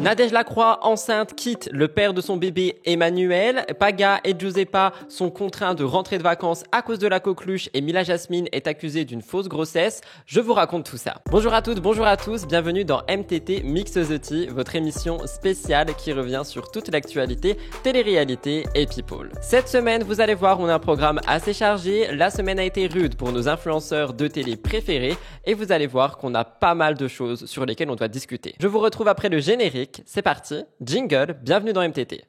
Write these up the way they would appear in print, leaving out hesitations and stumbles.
Nadège Lacroix, enceinte, quitte le père de son bébé Emmanuel. Paga et Giuseppa sont contraints de rentrer de vacances à cause de la coqueluche et Mila Jasmine est accusée d'une fausse grossesse. Je vous raconte tout ça. Bonjour à toutes, bonjour à tous, bienvenue dans MTT Mix the Tea, votre émission spéciale qui revient sur toute l'actualité, télé-réalité et people. Cette semaine, vous allez voir, on a un programme assez chargé. La semaine a été rude pour nos influenceurs de télé préférés et vous allez voir qu'on a pas mal de choses sur lesquelles on doit discuter. Je vous retrouve après le générique. C'est parti, jingle, bienvenue dans MTT.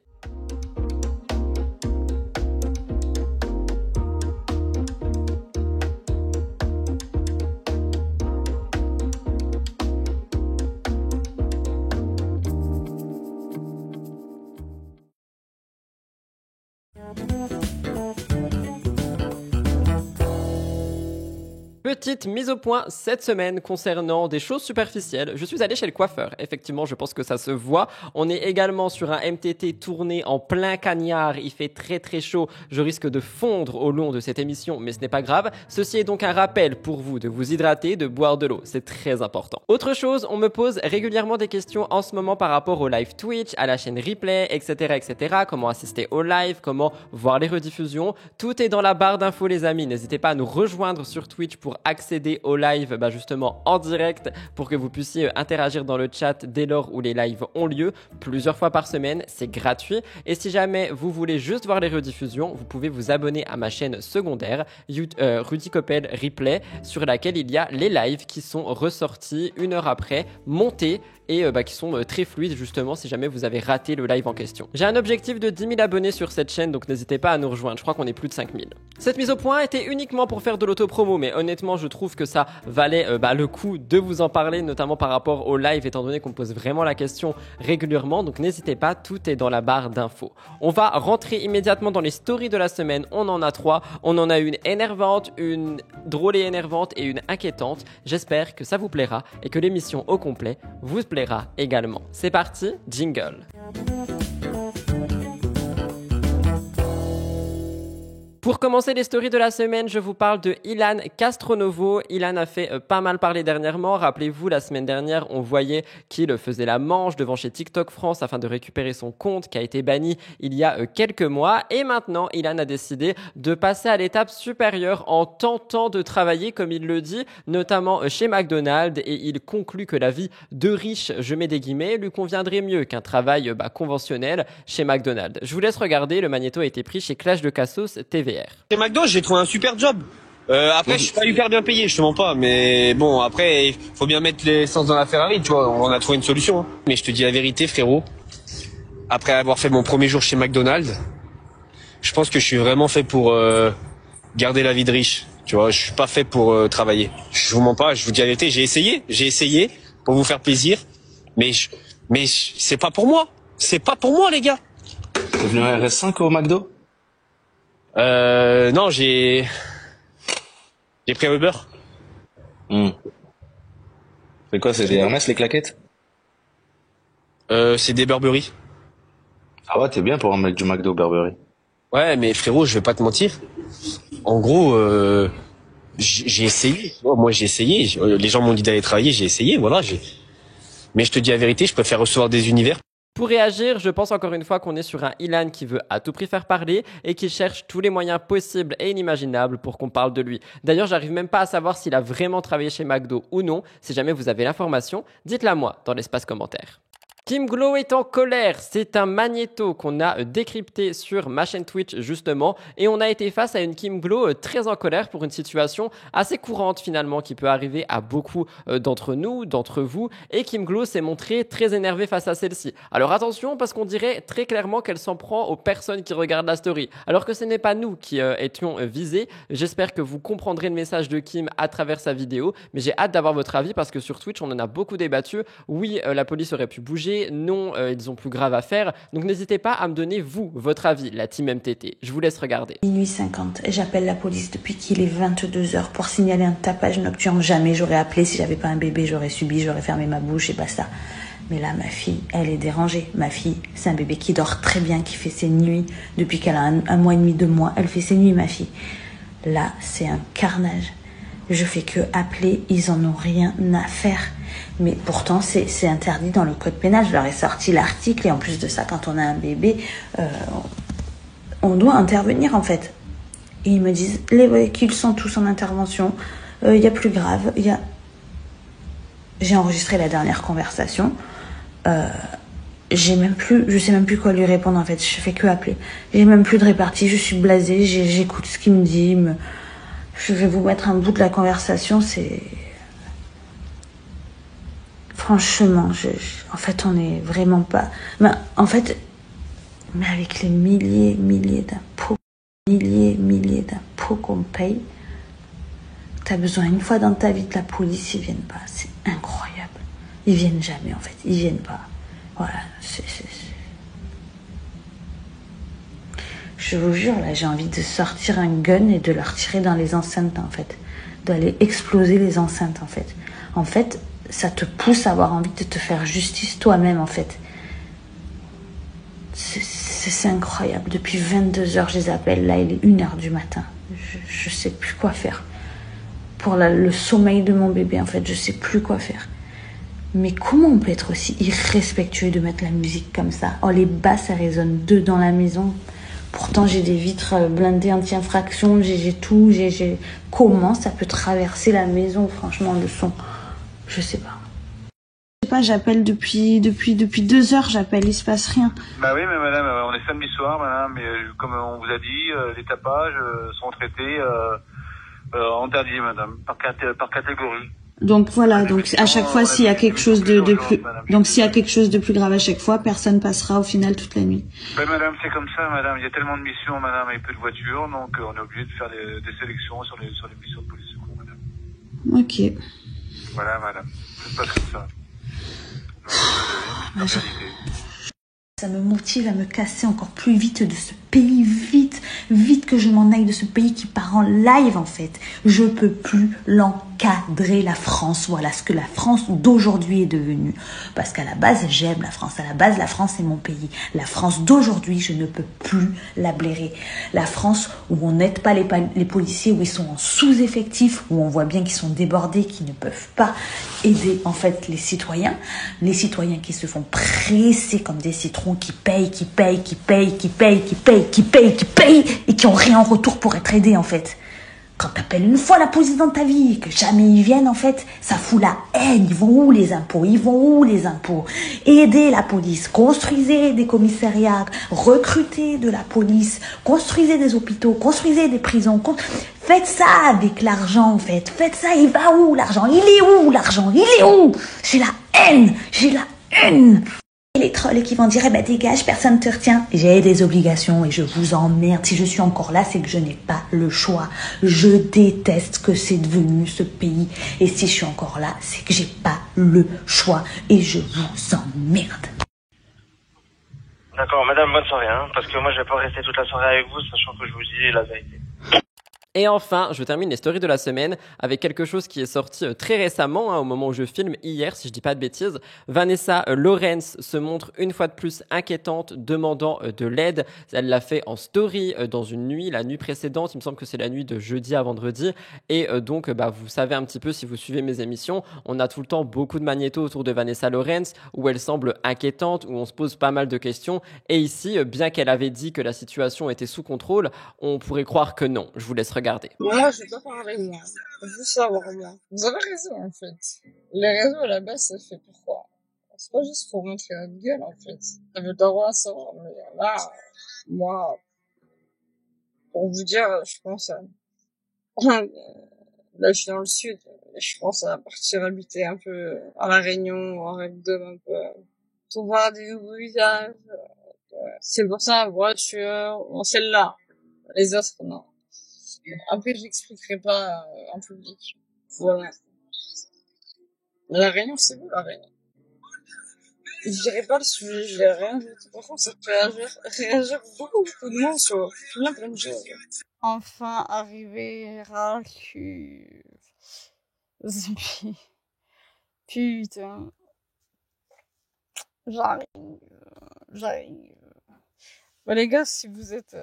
Petite mise au point cette semaine concernant des choses superficielles. Je suis allé chez le coiffeur. Effectivement, je pense que ça se voit. On est également sur un MTT tourné en plein cagnard. Il fait très très chaud. Je risque de fondre au long de cette émission, mais ce n'est pas grave. Ceci est donc un rappel pour vous de vous hydrater, de boire de l'eau. C'est très important. Autre chose, on me pose régulièrement des questions en ce moment par rapport au live Twitch, à la chaîne replay, etc., etc. Comment assister au live, comment voir les rediffusions. Tout est dans la barre d'infos, les amis. N'hésitez pas à nous rejoindre sur Twitch pour accéder au live justement en direct pour que vous puissiez interagir dans le chat dès lors où les lives ont lieu plusieurs fois par semaine, c'est gratuit et si jamais vous voulez juste voir les rediffusions, vous pouvez vous abonner à ma chaîne secondaire Rudy Koppel Replay sur laquelle il y a les lives qui sont ressortis une heure après, montés et qui sont très fluides justement si jamais vous avez raté le live en question. J'ai un objectif de 10 000 abonnés sur cette chaîne donc n'hésitez pas à nous rejoindre, je crois qu'on est plus de 5 000. Cette mise au point était uniquement pour faire de l'autopromo mais honnêtement je trouve que ça valait le coup de vous en parler notamment par rapport au live étant donné qu'on me pose vraiment la question régulièrement donc n'hésitez pas, tout est dans la barre d'infos. On va rentrer immédiatement dans les stories de la semaine, on en a 3, on en a une énervante, une drôle et énervante et une inquiétante. J'espère que ça vous plaira et que l'émission au complet vous plaira également. C'est parti, jingle. Pour commencer les stories de la semaine, je vous parle de Ilan Castronovo. Ilan a fait pas mal parler dernièrement. Rappelez-vous, la semaine dernière, on voyait qu'il faisait la manche devant chez TikTok France afin de récupérer son compte qui a été banni il y a quelques mois. Et maintenant, Ilan a décidé de passer à l'étape supérieure en tentant de travailler, comme il le dit, notamment chez McDonald's. Et il conclut que la vie de riche, je mets des guillemets, lui conviendrait mieux qu'un travail conventionnel chez McDonald's. Je vous laisse regarder, le magnéto a été pris chez Clash de Cassos TV. Chez McDo, j'ai trouvé un super job. Après, je suis pas hyper bien payé, je te mens pas. Mais bon, après, il faut bien mettre l'essence dans la Ferrari, tu vois. On a trouvé une solution. Hein. Mais je te dis la vérité, frérot. Après avoir fait mon premier jour chez McDonald's, je pense que je suis vraiment fait pour garder la vie de riche. Tu vois, je suis pas fait pour travailler. Je vous mens pas, je vous dis la vérité. J'ai essayé pour vous faire plaisir. Mais c'est pas pour moi. C'est pas pour moi, les gars. T'es venu à RS5 au McDo? Non, j'ai pris un Uber. C'est quoi, c'est des Hermès, les claquettes? C'est des Burberry. Ah ouais, t'es bien pour un mec du McDo Burberry. Ouais, mais frérot, je vais pas te mentir. En gros, j'ai essayé. Moi, j'ai essayé. Les gens m'ont dit d'aller travailler, j'ai essayé, voilà. Mais je te dis la vérité, je préfère recevoir des univers. Pour réagir, je pense encore une fois qu'on est sur un Ilan qui veut à tout prix faire parler et qui cherche tous les moyens possibles et inimaginables pour qu'on parle de lui. D'ailleurs, j'arrive même pas à savoir s'il a vraiment travaillé chez McDo ou non. Si jamais vous avez l'information, dites-la moi dans l'espace commentaire. Kim Glow est en colère, c'est un magnéto qu'on a décrypté sur ma chaîne Twitch justement et on a été face à une Kim Glow très en colère pour une situation assez courante finalement qui peut arriver à beaucoup d'entre nous, d'entre vous et Kim Glow s'est montrée très énervée face à celle-ci. Alors attention parce qu'on dirait très clairement qu'elle s'en prend aux personnes qui regardent la story alors que ce n'est pas nous qui étions visés. J'espère que vous comprendrez le message de Kim à travers sa vidéo mais j'ai hâte d'avoir votre avis parce que sur Twitch on en a beaucoup débattu. Oui, la police aurait pu bouger. Non, ils ont plus grave à faire. Donc n'hésitez pas à me donner, vous, votre avis, la team MTT. Je vous laisse regarder. Minuit 50, j'appelle la police depuis qu'il est 22h pour signaler un tapage nocturne. Jamais j'aurais appelé si j'avais pas un bébé, j'aurais subi, j'aurais fermé ma bouche et basta. Mais là, ma fille, elle est dérangée. Ma fille, c'est un bébé qui dort très bien, qui fait ses nuits. Depuis qu'elle a un mois et demi, 2 mois, elle fait ses nuits, ma fille. Là, c'est un carnage. Je fais que appeler, ils en ont rien à faire. Mais pourtant, c'est interdit dans le code pénal. Je leur ai sorti l'article et en plus de ça, quand on a un bébé, on doit intervenir en fait. Et ils me disent, les véhicules sont tous en intervention, y a plus grave, J'ai enregistré la dernière conversation. Je sais même plus quoi lui répondre en fait. Je fais que appeler. J'ai même plus de répartie. Je suis blasée. J'écoute ce qu'il me dit. Je vais vous mettre un bout de la conversation. C'est franchement, en fait, on est vraiment pas. Mais en fait, mais avec les milliers d'impôts qu'on paye, t'as besoin une fois dans ta vie de la police, ils viennent pas. C'est incroyable. Ils viennent jamais en fait. Ils viennent pas. Voilà. Je vous jure, là, j'ai envie de sortir un gun et de leur tirer dans les enceintes, en fait. D'aller exploser les enceintes, en fait. En fait, ça te pousse à avoir envie de te faire justice toi-même, en fait. C'est incroyable. Depuis 22h, je les appelle. Là, il est 1h du matin. Je sais plus quoi faire. Pour le sommeil de mon bébé, en fait, je sais plus quoi faire. Mais comment on peut être aussi irrespectueux de mettre la musique comme ça? Oh, les basses, ça résonne dans la maison. Pourtant, j'ai des vitres blindées anti-infraction, j'ai tout, Comment ça peut traverser la maison, franchement, le son? Je sais pas. Je sais pas, j'appelle depuis 2 heures, j'appelle, il se passe rien. Bah oui, mais madame, on est samedi soir, madame, mais comme on vous a dit, les tapages sont traités interdits, madame, par catégorie. Donc voilà, donc à chaque fois s'il y a quelque chose de plus, donc s'il y a quelque chose de plus grave à chaque fois, personne passera au final toute la nuit. Ben madame, c'est comme ça, madame. Il y a tellement de missions, madame, et peu de voitures, donc on est obligé de faire des sélections sur les missions de police secours, madame. Ok. Voilà, madame. Ça se passe comme ça. Non, Ça me motive à me casser encore plus vite de ce pays, vite que je m'en aille de ce pays qui part en live en fait. Je peux plus l'encadrer, la France. Voilà ce que la France d'aujourd'hui est devenue. Parce qu'à la base, j'aime la France. À la base, la France est mon pays. La France d'aujourd'hui, je ne peux plus la blairer. La France où on n'aide pas les policiers, où ils sont en sous-effectif, où on voit bien qu'ils sont débordés, qu'ils ne peuvent pas aider en fait les citoyens qui se font presser comme des citrons, qui payent et qui ont rien en retour pour être aidés en fait. Quand t'appelles une fois la police dans ta vie et que jamais ils viennent en fait, ça fout la haine. Ils vont où les impôts? Aidez la police, construisez des commissariats, recrutez de la police, construisez des hôpitaux, construisez des prisons. Faites ça avec l'argent en fait. Faites ça, il va où l'argent? Il est où l'argent? Il est où? J'ai la haine. Et les trolls qui vont dire, dégage, personne te retient. J'ai des obligations et je vous emmerde. Si je suis encore là, c'est que je n'ai pas le choix. Je déteste que c'est devenu ce pays. Et si je suis encore là, c'est que j'ai pas le choix et je vous emmerde. D'accord, madame, bonne soirée, hein, parce que moi je vais pas rester toute la soirée avec vous, sachant que je vous dis la vérité. Et enfin, je termine les stories de la semaine avec quelque chose qui est sorti très récemment, au moment où je filme, hier, si je dis pas de bêtises. Vanessa Lawrence se montre une fois de plus inquiétante, demandant de l'aide. Elle l'a fait en story dans une nuit, la nuit précédente. Il me semble que c'est la nuit de jeudi à vendredi. Et donc, vous savez un petit peu, si vous suivez mes émissions, on a tout le temps beaucoup de magnétos autour de Vanessa Lawrence, où elle semble inquiétante, où on se pose pas mal de questions. Et ici, bien qu'elle avait dit que la situation était sous contrôle, on pourrait croire que non. Je vous laisse regarder. Moi, je vais pas parler moi. Je veux savoir moi. Vous avez raison en fait. Les réseaux à la base, c'est fait pour quoi? C'est pas juste pour montrer notre gueule en fait. Ça veut d'avoir à savoir. Mais là, moi, pour vous dire, je pense à... Là, je suis dans le sud. Je pense à partir habiter un peu à La Réunion, en rêve d'homme un peu. Pour voir des nouveaux visages. C'est pour ça, voiture, celle-là. Les autres, non. Après, j'expliquerai pas en public. Voilà. La Réunion, c'est où la Réunion? Je dirais pas le sujet, je dirais rien du tout. Par contre, ça peut réagir beaucoup de monde sur plein de choses. Enfin, arrivé Raku. Putain. J'arrive. Bon, les gars, si vous êtes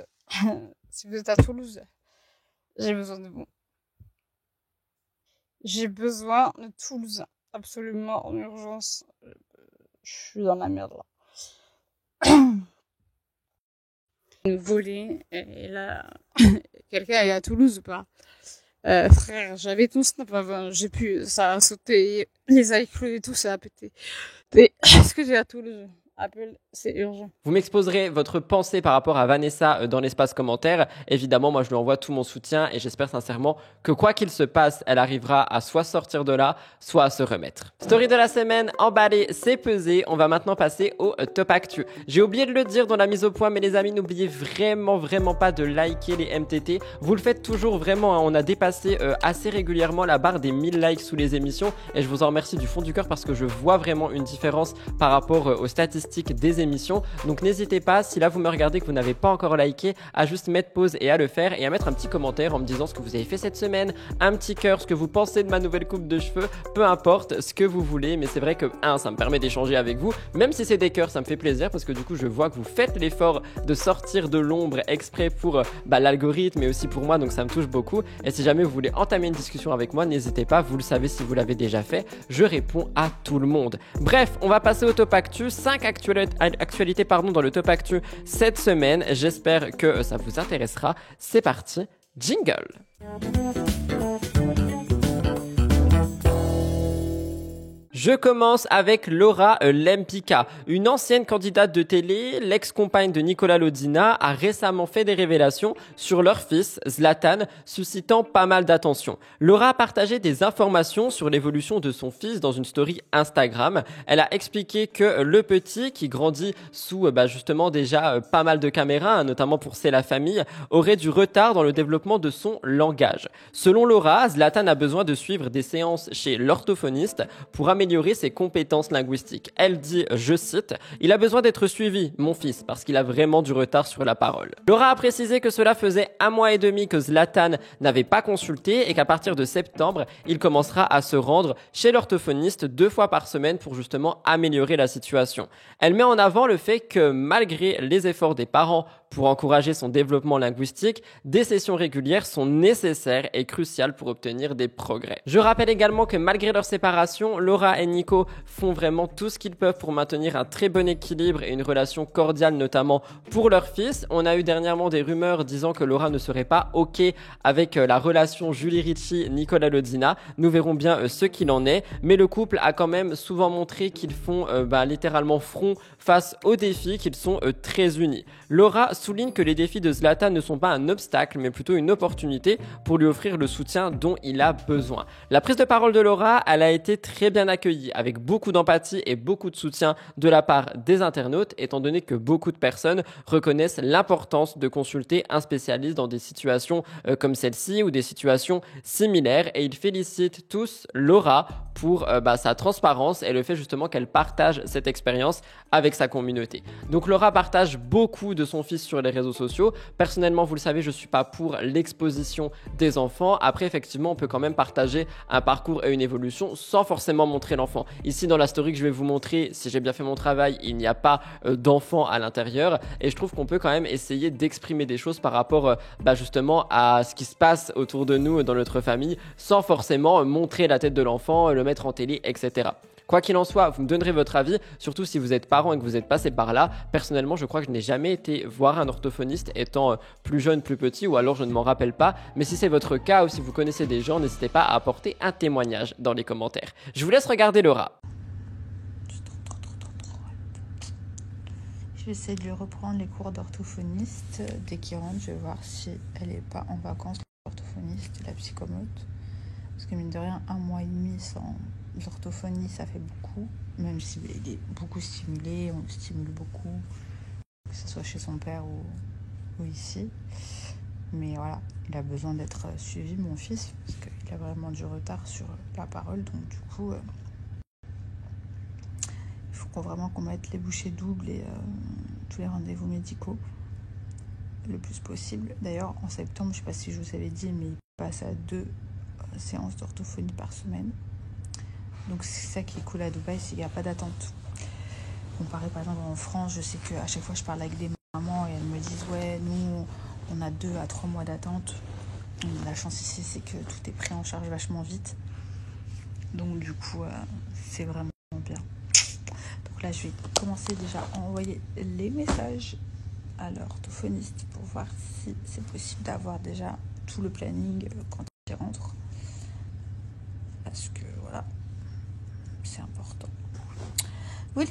à Toulouse, j'ai besoin de vous. J'ai besoin de Toulouse, absolument en urgence. Je suis dans la merde là. Une volée et là, quelqu'un est à Toulouse ou pas? Frère, j'avais ton snap avant, j'ai pu, ça a sauté, les iCloud et tout, ça a pété. Est-ce que j'ai à Toulouse? Apple, c'est urgent. Vous m'exposerez votre pensée par rapport à Vanessa dans l'espace commentaire. Évidemment, moi, je lui envoie tout mon soutien et j'espère sincèrement que quoi qu'il se passe, elle arrivera à soit sortir de là, soit à se remettre. Story de la semaine, emballé, c'est pesé. On va maintenant passer au top actu. J'ai oublié de le dire dans la mise au point, mais les amis, n'oubliez vraiment pas de liker les MTT. Vous le faites toujours vraiment, hein. On a dépassé assez régulièrement la barre des 1000 likes sous les émissions et je vous en remercie du fond du cœur parce que je vois vraiment une différence par rapport aux statistiques des émissions. Donc n'hésitez pas, si là vous me regardez que vous n'avez pas encore liké, à juste mettre pause et à le faire et à mettre un petit commentaire en me disant ce que vous avez fait cette semaine, un petit cœur, ce que vous pensez de ma nouvelle coupe de cheveux, peu importe ce que vous voulez. Mais c'est vrai que ça me permet d'échanger avec vous, même si c'est des cœurs, ça me fait plaisir parce que du coup je vois que vous faites l'effort de sortir de l'ombre exprès pour l'algorithme et aussi pour moi, donc ça me touche beaucoup. Et si jamais vous voulez entamer une discussion avec moi, n'hésitez pas, vous le savez si vous l'avez déjà fait, je réponds à tout le monde. Bref, on va passer au top actu, 5 actualités dans le top actu cette semaine. J'espère que ça vous intéressera. C'est parti, jingle. Je commence avec Laura Lempicka, une ancienne candidate de télé, l'ex-compagne de Nicolas Lodina, a récemment fait des révélations sur leur fils, Zlatan, suscitant pas mal d'attention. Laura a partagé des informations sur l'évolution de son fils dans une story Instagram. Elle a expliqué que le petit, qui grandit sous justement déjà pas mal de caméras, notamment pour C'est la famille, aurait du retard dans le développement de son langage. Selon Laura, Zlatan a besoin de suivre des séances chez l'orthophoniste pour améliorer ses compétences linguistiques. Elle dit, je cite, « Il a besoin d'être suivi, mon fils, parce qu'il a vraiment du retard sur la parole. » Laura a précisé que cela faisait 1 mois et demi que Zlatan n'avait pas consulté et qu'à partir de septembre, il commencera à se rendre chez l'orthophoniste 2 fois par semaine pour justement améliorer la situation. Elle met en avant le fait que malgré les efforts des parents pour encourager son développement linguistique, des sessions régulières sont nécessaires et cruciales pour obtenir des progrès. Je rappelle également que malgré leur séparation, Laura et Nico font vraiment tout ce qu'ils peuvent pour maintenir un très bon équilibre et une relation cordiale, notamment pour leur fils. On a eu dernièrement des rumeurs disant que Laura ne serait pas OK avec la relation Julie Ritchie-Nicolas Lodina. Nous verrons bien ce qu'il en est, mais le couple a quand même souvent montré qu'ils font littéralement front face aux défis, qu'ils sont très unis. Laura souligne que les défis de Zlatan ne sont pas un obstacle, mais plutôt une opportunité pour lui offrir le soutien dont il a besoin. La prise de parole de Laura, elle a été très bien accueillie, avec beaucoup d'empathie et beaucoup de soutien de la part des internautes, étant donné que beaucoup de personnes reconnaissent l'importance de consulter un spécialiste dans des situations comme celle-ci ou des situations similaires. Et ils félicitent tous Laura pour sa transparence et le fait justement qu'elle partage cette expérience avec sa communauté. Donc Laura partage beaucoup de son fils sur les réseaux sociaux. Personnellement, vous le savez, je suis pas pour l'exposition des enfants. Après, effectivement, on peut quand même partager un parcours et une évolution sans forcément montrer l'enfant. Ici, dans la story que je vais vous montrer, si j'ai bien fait mon travail, il n'y a pas d'enfant à l'intérieur. Et je trouve qu'on peut quand même essayer d'exprimer des choses par rapport justement à ce qui se passe autour de nous dans notre famille, sans forcément montrer la tête de l'enfant, le mettre en télé, etc. Quoi qu'il en soit, vous me donnerez votre avis, surtout si vous êtes parent et que vous êtes passé par là. Personnellement, je crois que je n'ai jamais été voir un orthophoniste étant plus jeune, plus petit, ou alors je ne m'en rappelle pas. Mais si c'est votre cas ou si vous connaissez des gens, n'hésitez pas à apporter un témoignage dans les commentaires. Je vous laisse regarder Laura. Je vais essayer de lui reprendre les cours d'orthophoniste. Dès qu'il rentre, je vais voir si elle n'est pas en vacances, l'orthophoniste et la psychomote. Parce que mine de rien, 1 mois et demi sans orthophonie, ça fait beaucoup. Même s'il est beaucoup stimulé, on le stimule beaucoup, que ce soit chez son père ou ici. Mais voilà, il a besoin d'être suivi, mon fils, parce qu'il a vraiment du retard sur la parole. Donc du coup, il faut qu'on mette les bouchées doubles et tous les rendez-vous médicaux le plus possible. D'ailleurs, en septembre, je ne sais pas si je vous avais dit, mais il passe à 2 séances d'orthophonie par semaine. Donc c'est ça qui est cool à Dubaï, c'est qu'il n'y a pas d'attente. Comparé par exemple en France, je sais qu'à chaque fois je parle avec des mamans et elles me disent ouais, nous on a 2 à 3 mois d'attente. La chance ici, c'est que tout est pris en charge vachement vite. Donc du coup, c'est vraiment bien. Donc là, je vais commencer déjà à envoyer les messages à l'orthophoniste pour voir si c'est possible d'avoir déjà tout le planning quand il rentre. Parce que voilà, c'est important. Voilà.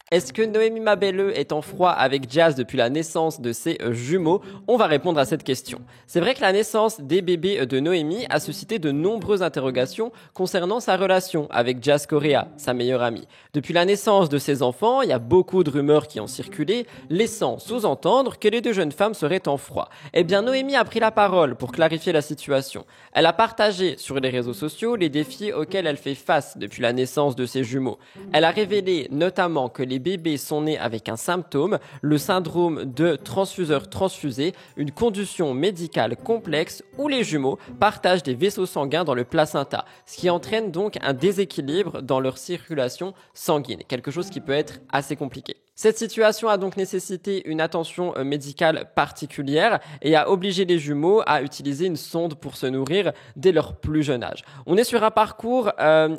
Est-ce que Noémie Mabelleux est en froid avec Jazz depuis la naissance de ses jumeaux? On va répondre à cette question. C'est vrai que la naissance des bébés de Noémie a suscité de nombreuses interrogations concernant sa relation avec Jazz Correa, sa meilleure amie. Depuis la naissance de ses enfants, il y a beaucoup de rumeurs qui ont circulé, laissant sous-entendre que les deux jeunes femmes seraient en froid. Eh bien, Noémie a pris la parole pour clarifier la situation. Elle a partagé sur les réseaux sociaux les défis auxquels elle fait face depuis la naissance de ses jumeaux. Elle a révélé notamment que les bébés sont nés avec un symptôme, le syndrome de transfuseur transfusé, une condition médicale complexe où les jumeaux partagent des vaisseaux sanguins dans le placenta, ce qui entraîne donc un déséquilibre dans leur circulation sanguine, quelque chose qui peut être assez compliqué. Cette situation a donc nécessité une attention médicale particulière et a obligé les jumeaux à utiliser une sonde pour se nourrir dès leur plus jeune âge. On est sur un parcours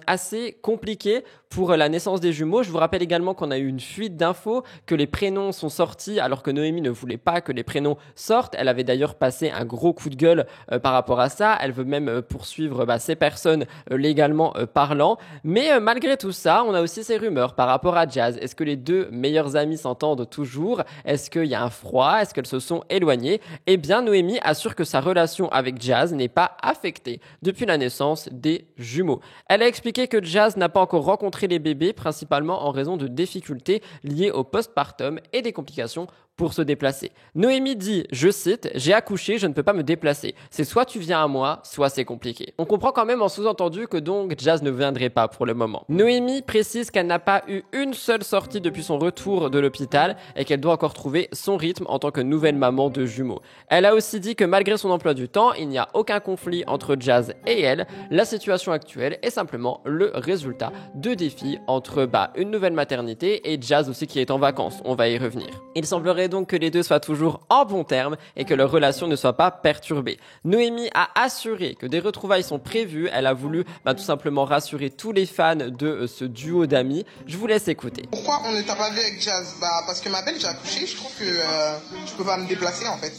assez compliqué pour la naissance des jumeaux. Je vous rappelle également qu'on a eu une fuite d'infos, que les prénoms sont sortis alors que Noémie ne voulait pas que les prénoms sortent. Elle avait d'ailleurs passé un gros coup de gueule par rapport à ça. Elle veut même poursuivre ces personnes légalement parlant. Mais malgré tout ça, on a aussi ces rumeurs par rapport à Jazz. Est-ce que les deux meilleurs amis s'entendent toujours? Est-ce qu'il y a un froid? Est-ce qu'elles se sont éloignées? Eh bien, Noémie assure que sa relation avec Jazz n'est pas affectée depuis la naissance des jumeaux. Elle a expliqué que Jazz n'a pas encore rencontré les bébés, principalement en raison de difficultés liées au postpartum et des complications pour se déplacer. Noémie dit, je cite, « J'ai accouché, je ne peux pas me déplacer. C'est soit tu viens à moi, soit c'est compliqué. » On comprend quand même en sous-entendu que donc Jazz ne viendrait pas pour le moment. Noémie précise qu'elle n'a pas eu une seule sortie depuis son retour de l'hôpital et qu'elle doit encore trouver son rythme en tant que nouvelle maman de jumeaux. Elle a aussi dit que malgré son emploi du temps, il n'y a aucun conflit entre Jazz et elle. La situation actuelle est simplement le résultat de défis entre une nouvelle maternité et Jazz aussi qui est en vacances. On va y revenir. Il semblerait donc que les deux soient toujours en bons termes et que leur relation ne soit pas perturbée. Noémie a assuré que des retrouvailles sont prévues. Elle a voulu tout simplement rassurer tous les fans de ce duo d'amis. Je vous laisse écouter. Pourquoi on ne t'a pas vu avec Jazz? Parce que ma belle, j'ai accouché, je trouve que je peux pas me déplacer en fait.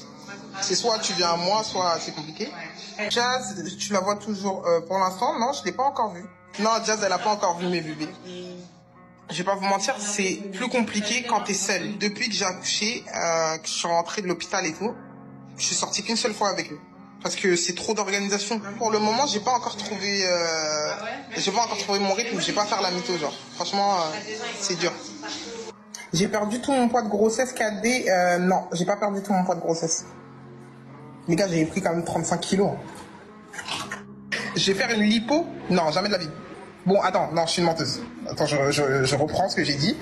C'est soit tu viens à moi, soit c'est compliqué. Jazz, tu la vois toujours pour l'instant? Non, je l'ai pas encore vue. Non, Jazz, elle a pas encore vu mes bébés. Je vais pas vous mentir, c'est plus compliqué quand t'es seule. Depuis que j'ai accouché, que je suis rentrée de l'hôpital et tout, je suis sortie qu'une seule fois avec eux. Parce que c'est trop d'organisation. Pour le moment, j'ai pas encore trouvé mon rythme, je vais pas faire la mytho, genre. Franchement, c'est dur. J'ai perdu tout mon poids de grossesse 4D. Non, j'ai pas perdu tout mon poids de grossesse. Les gars, j'ai pris quand même 35 kilos. Je vais faire une lipo? Non, jamais de la vie. Bon, attends, non, je suis une menteuse. Attends, je reprends ce que j'ai dit.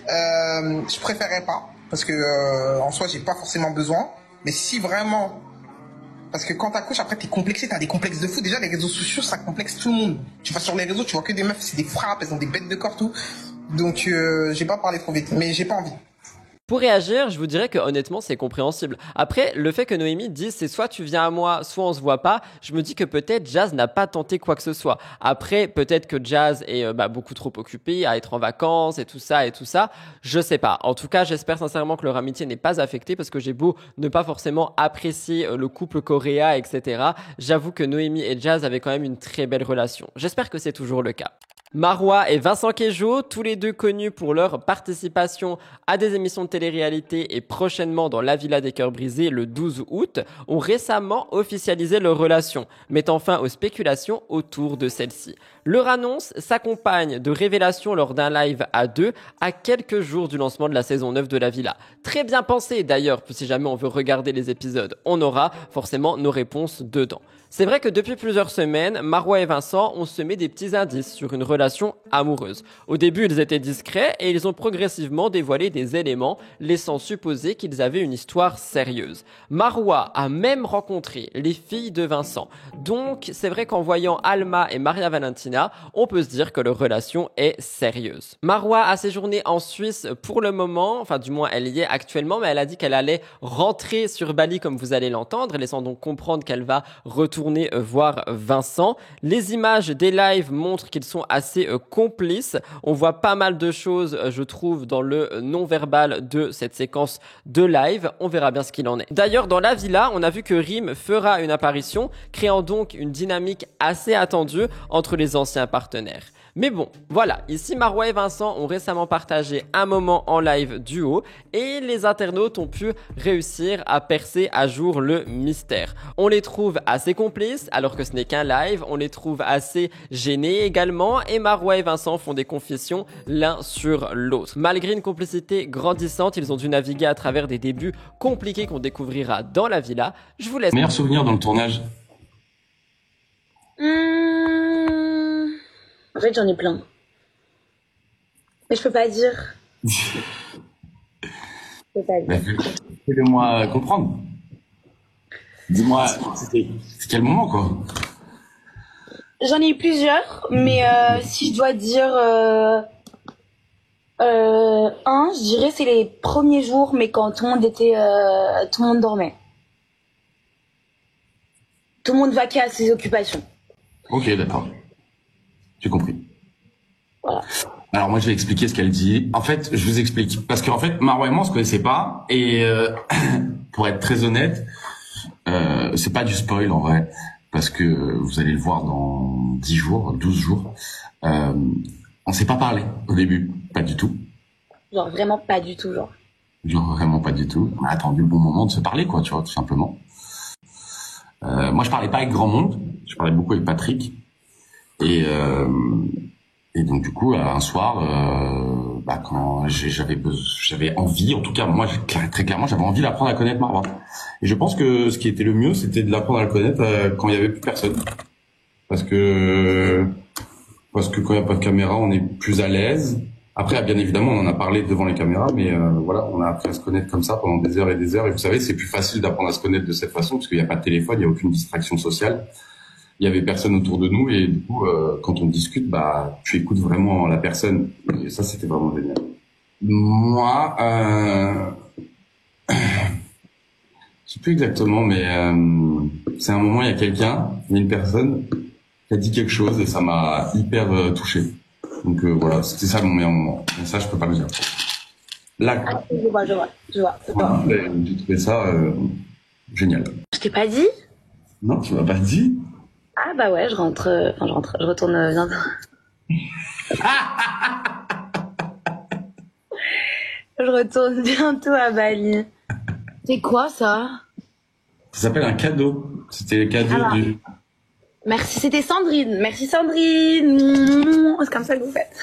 Je préférerais pas, parce que en soi, j'ai pas forcément besoin. Mais si vraiment, parce que quand t'accouches, après t'es complexé, t'as des complexes de fou. Déjà, les réseaux sociaux, ça complexe tout le monde. Tu vas sur les réseaux, tu vois que des meufs, c'est des frappes, elles ont des bêtes de corps, tout. Donc, j'ai pas parlé trop vite, mais j'ai pas envie. Pour réagir, je vous dirais que honnêtement, c'est compréhensible. Après, le fait que Noémie dise c'est soit tu viens à moi, soit on se voit pas, je me dis que peut-être Jazz n'a pas tenté quoi que ce soit. Après, peut-être que Jazz est beaucoup trop occupée à être en vacances et tout ça, je sais pas. En tout cas, j'espère sincèrement que leur amitié n'est pas affectée parce que j'ai beau ne pas forcément apprécier le couple Correa, etc. J'avoue que Noémie et Jazz avaient quand même une très belle relation. J'espère que c'est toujours le cas. Marois et Vincent Queijo, tous les deux connus pour leur participation à des émissions de télé-réalité et prochainement dans La Villa des Cœurs Brisés le 12 août, ont récemment officialisé leur relation, mettant fin aux spéculations autour de celle-ci. Leur annonce s'accompagne de révélations lors d'un live à deux à quelques jours du lancement de la saison 9 de La Villa. Très bien pensé d'ailleurs, si jamais on veut regarder les épisodes, on aura forcément nos réponses dedans. C'est vrai que depuis plusieurs semaines, Marois et Vincent ont semé des petits indices sur une relation relation amoureuse. Au début, ils étaient discrets et ils ont progressivement dévoilé des éléments laissant supposer qu'ils avaient une histoire sérieuse. Marois a même rencontré les filles de Vincent. Donc, c'est vrai qu'en voyant Alma et Maria Valentina, on peut se dire que leur relation est sérieuse. Marois a séjourné en Suisse pour le moment, enfin du moins elle y est actuellement, mais elle a dit qu'elle allait rentrer sur Bali comme vous allez l'entendre, laissant donc comprendre qu'elle va retourner voir Vincent. Les images des lives montrent qu'ils sont assez complices. On voit pas mal de choses, je trouve, dans le non-verbal de cette séquence de live. On verra bien ce qu'il en est. D'ailleurs, dans la villa, on a vu que Rim fera une apparition, créant donc une dynamique assez attendue entre les anciens partenaires. Mais bon, voilà, ici Marois et Vincent ont récemment partagé un moment en live duo et les internautes ont pu réussir à percer à jour le mystère. On les trouve assez complices alors que ce n'est qu'un live, on les trouve assez gênés également et Marois et Vincent font des confessions l'un sur l'autre. Malgré une complicité grandissante, ils ont dû naviguer à travers des débuts compliqués qu'on découvrira dans la villa. Je vous laisse. Meilleur souvenir dans le tournage? En fait, j'en ai plein. Mais je peux pas dire. Je peux pas dire. Fais-le-moi comprendre. Dis-moi, c'est quel moment, quoi? J'en ai eu plusieurs, mais si je dois dire je dirais c'est les premiers jours, mais quand tout le monde dormait. Tout le monde vaquait à ses occupations. Ok, d'accord. J'ai compris. Voilà. Alors moi je vais expliquer ce qu'elle dit. En fait, je vous explique. Parce qu'en fait, Marois et moi on se connaissait pas. Et pour être très honnête, c'est pas du spoil en vrai. Parce que vous allez le voir dans 10 jours, 12 jours. On s'est pas parlé au début. Pas du tout. Genre vraiment pas du tout, genre. Genre vraiment pas du tout. On a attendu le bon moment de se parler, quoi, tu vois, tout simplement. Moi je parlais pas avec grand monde. Je parlais beaucoup avec Patrick. Et donc du coup un soir quand j'avais envie, en tout cas moi très clairement j'avais envie d'apprendre à connaître Marois. Et je pense que ce qui était le mieux c'était de l'apprendre à le connaître quand il y avait plus personne. Parce que quand il y a pas de caméra, on est plus à l'aise. Après bien évidemment on en a parlé devant les caméras, mais voilà, on a appris à se connaître comme ça pendant des heures et des heures. Et vous savez, c'est plus facile d'apprendre à se connaître de cette façon parce qu'il n'y a pas de téléphone, il n'y a aucune distraction sociale. Il y avait personne autour de nous et du coup, quand on discute, tu écoutes vraiment la personne. Et ça, c'était vraiment génial. Moi, je sais plus exactement, mais c'est un moment, il y a une personne qui a dit quelque chose et ça m'a hyper touché. Donc voilà, c'était ça mon meilleur moment. Mais ça, je peux pas le dire. Là, Je vois. voilà, j'ai trouvé ça génial. Je t'ai pas dit? Non, tu m'as pas dit. Ah bah ouais, je retourne bientôt. Je retourne bientôt à Bali. C'est quoi ça? Ça s'appelle un cadeau. C'était le cadeau du... Merci, c'était Sandrine. Merci Sandrine. C'est comme ça que vous faites.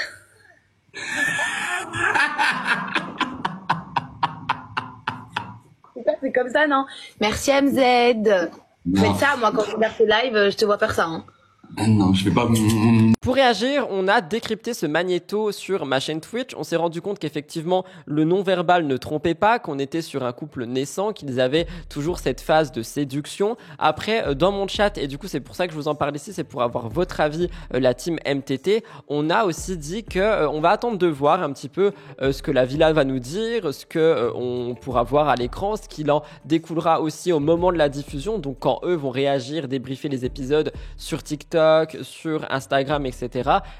C'est comme ça, non? Merci MZ. Faites ça, moi, quand je regarde tes lives, je te vois faire ça. Hein. Non, je fais pas... Pour réagir, on a décrypté ce magnéto sur ma chaîne Twitch. On s'est rendu compte qu'effectivement, le non-verbal ne trompait pas, qu'on était sur un couple naissant, qu'ils avaient toujours cette phase de séduction. Après, dans mon chat, et du coup, c'est pour ça que je vous en parle ici, c'est pour avoir votre avis, la team MTT, on a aussi dit que on va attendre de voir un petit peu ce que la villa va nous dire, ce que on pourra voir à l'écran, ce qu'il en découlera aussi au moment de la diffusion. Donc, quand eux vont réagir, débriefer les épisodes sur TikTok, sur Instagram, etc.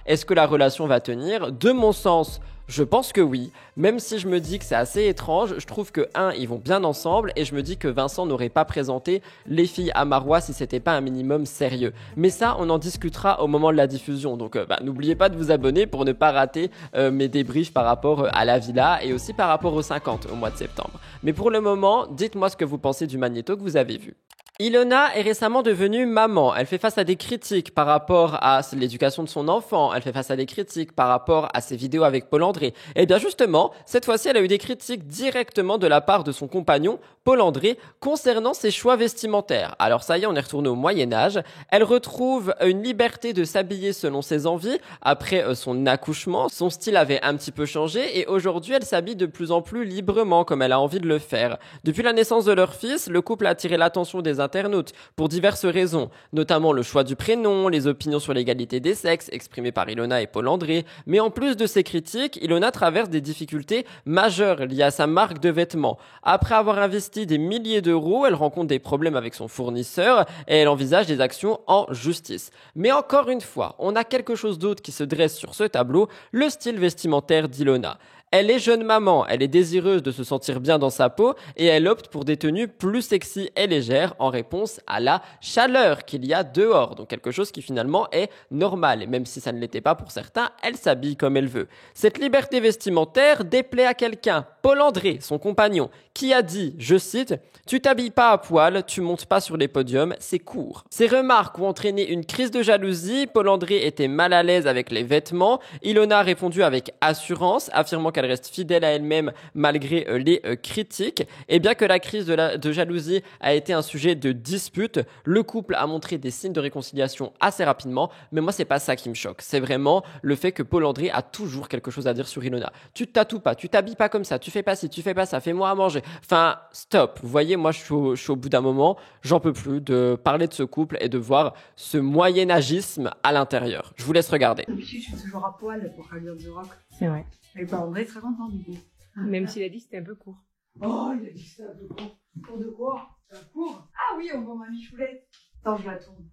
Est-ce que la relation va tenir? De mon sens, je pense que oui, même si je me dis que c'est assez étrange. Je trouve que ils vont bien ensemble et je me dis que Vincent n'aurait pas présenté les filles à Marois si c'était pas un minimum sérieux. Mais ça, on en discutera au moment de la diffusion. Donc n'oubliez pas de vous abonner pour ne pas rater mes débriefs par rapport à la villa et aussi par rapport aux 50 au mois de septembre. Mais pour le moment, dites-moi ce que vous pensez du magnéto que vous avez vu. Ilona est récemment devenue maman. Elle fait face à des critiques par rapport à l'éducation de son enfant. Elle fait face à des critiques par rapport à ses vidéos avec Paul André. Et bien justement, cette fois-ci, elle a eu des critiques directement de la part de son compagnon, Paul-André concernant ses choix vestimentaires. Alors ça y est, on est retourné au Moyen-Âge. Elle retrouve une liberté de s'habiller selon ses envies après son accouchement. Son style avait un petit peu changé et aujourd'hui, elle s'habille de plus en plus librement comme elle a envie de le faire. Depuis la naissance de leur fils, le couple a attiré l'attention des internautes pour diverses raisons, notamment le choix du prénom, les opinions sur l'égalité des sexes exprimées par Ilona et Paul-André. Mais en plus de ces critiques, Ilona traverse des difficultés majeures liées à sa marque de vêtements. Après avoir investi des milliers d'euros, elle rencontre des problèmes avec son fournisseur et elle envisage des actions en justice. Mais encore une fois, on a quelque chose d'autre qui se dresse sur ce tableau, le style vestimentaire d'Ilona. Elle est jeune maman, elle est désireuse de se sentir bien dans sa peau et elle opte pour des tenues plus sexy et légères en réponse à la chaleur qu'il y a dehors. Donc quelque chose qui finalement est normal. Et même si ça ne l'était pas pour certains, elle s'habille comme elle veut. Cette liberté vestimentaire déplaît à quelqu'un, Paul-André, son compagnon, qui a dit, je cite, « Tu t'habilles pas à poil, tu montes pas sur les podiums, c'est court ». Ces remarques ont entraîné une crise de jalousie. Paul-André était mal à l'aise avec les vêtements. Ilona a répondu avec assurance, affirmant qu'elle reste fidèle à elle-même malgré les critiques. Et bien que la crise de jalousie a été un sujet de dispute, le couple a montré des signes de réconciliation assez rapidement. Mais moi, c'est pas ça qui me choque. C'est vraiment le fait que Paul-André a toujours quelque chose à dire sur Ilona. Tu te tatoues pas, tu t'habilles pas comme ça, tu fais pas ci, tu fais pas ça, fais-moi à manger. Enfin, stop. Vous voyez, moi, je suis au bout d'un moment. J'en peux plus de parler de ce couple et de voir ce moyen-âgisme à l'intérieur. Je vous laisse regarder. D'habitude, je suis toujours à poil pour Cardio The Rock. C'est vrai. Mais Paul-André est très content du coup. Même s'il a dit que c'était un peu court. Oh, il a dit que c'était un peu court. Court de quoi? Court? Ah oui, on voit ma michoulette. Attends, je la tourne.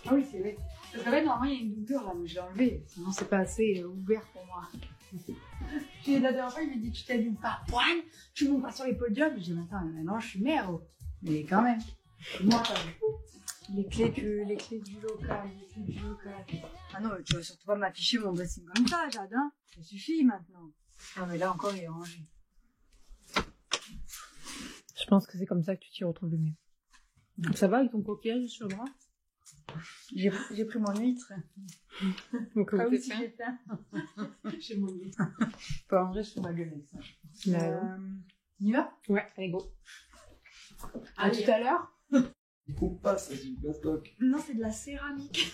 Ah oui, c'est vrai. Parce que là, normalement, il y a une doublure là, mais je l'ai enlevée. Sinon, c'est pas assez ouvert pour moi. Puis la dernière fois, il m'a dit, tu t'habilles pas à poil, tu montes pas sur les podiums. Je dis, mais attends, maintenant, je suis mère. Oh. Mais quand même. Moi, quand même. Les clés du local, Ah non, tu vas surtout pas m'afficher mon dressing comme ça, Jade, hein. Ça suffit maintenant. Ah mais là encore, il est rangé. Je pense que c'est comme ça que tu t'y retrouves le mieux. Donc ça va avec ton coquillage sur le bras? J'ai pris mon huître. Donc, ah oui, si j'ai faim. J'ai mon huître. Pas en vrai, je fais ma gueule avec ça. On y va? Ouais, allez go. À tout à l'heure. Il coupe pas, ça, c'est du plastoc. Non, c'est de la céramique.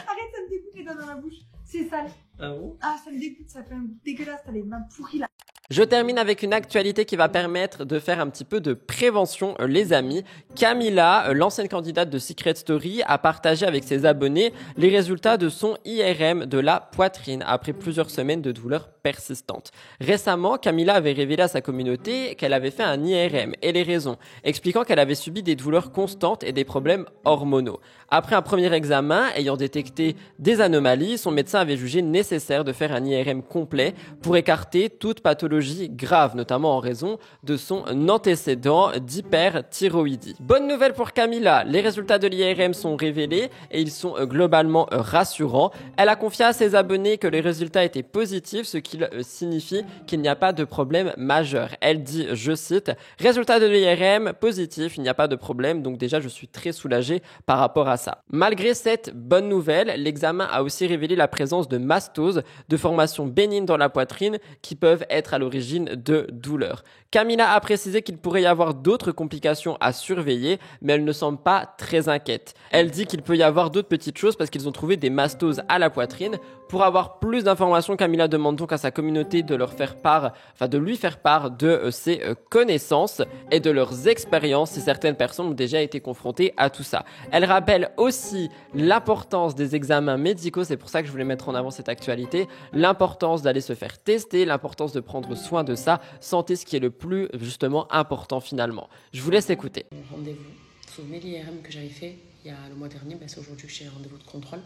Arrête, ça me dégoûte les doigts dans la bouche. C'est sale. Ah bon? Ah, ça me dégoûte, ça fait un goût dégueulasse, t'as les mains pourries là. Je termine avec une actualité qui va permettre de faire un petit peu de prévention, les amis. Camilla, l'ancienne candidate de Secret Story, a partagé avec ses abonnés les résultats de son IRM de la poitrine après plusieurs semaines de douleurs persistantes. Récemment, Camilla avait révélé à sa communauté qu'elle avait fait un IRM et les raisons, expliquant qu'elle avait subi des douleurs constantes et des problèmes hormonaux. Après un premier examen, ayant détecté des anomalies, son médecin avait jugé nécessaire de faire un IRM complet pour écarter toute pathologie grave, notamment en raison de son antécédent d'hyperthyroïdie. Bonne nouvelle pour Camilla, les résultats de l'IRM sont révélés et ils sont globalement rassurants. Elle a confié à ses abonnés que les résultats étaient positifs, ce qui signifie qu'il n'y a pas de problème majeur. Elle dit, je cite, « Résultat de l'IRM positif, il n'y a pas de problème, donc déjà je suis très soulagée par rapport à ça. » Malgré cette bonne nouvelle, l'examen a aussi révélé la présence de mastoses, de formations bénignes dans la poitrine qui peuvent être à l'origine de douleurs. Camilla a précisé qu'il pourrait y avoir d'autres complications à surveiller, mais elle ne semble pas très inquiète. Elle dit qu'il peut y avoir d'autres petites choses parce qu'ils ont trouvé des mastoses à la poitrine. Pour avoir plus d'informations, Camilla demande donc à sa communauté de lui faire part de ses connaissances et de leurs expériences si certaines personnes ont déjà été confrontées à tout ça. Elle rappelle aussi l'importance des examens médicaux, c'est pour ça que je voulais mettre en avant cette actualité, l'importance d'aller se faire tester, l'importance de prendre soin de sa santé, ce qui est le plus justement important finalement. Je vous laisse écouter. Rendez-vous. Vous vous souvenez l'IRM que j'avais fait il y a le mois dernier, c'est aujourd'hui que j'ai rendez-vous de contrôle.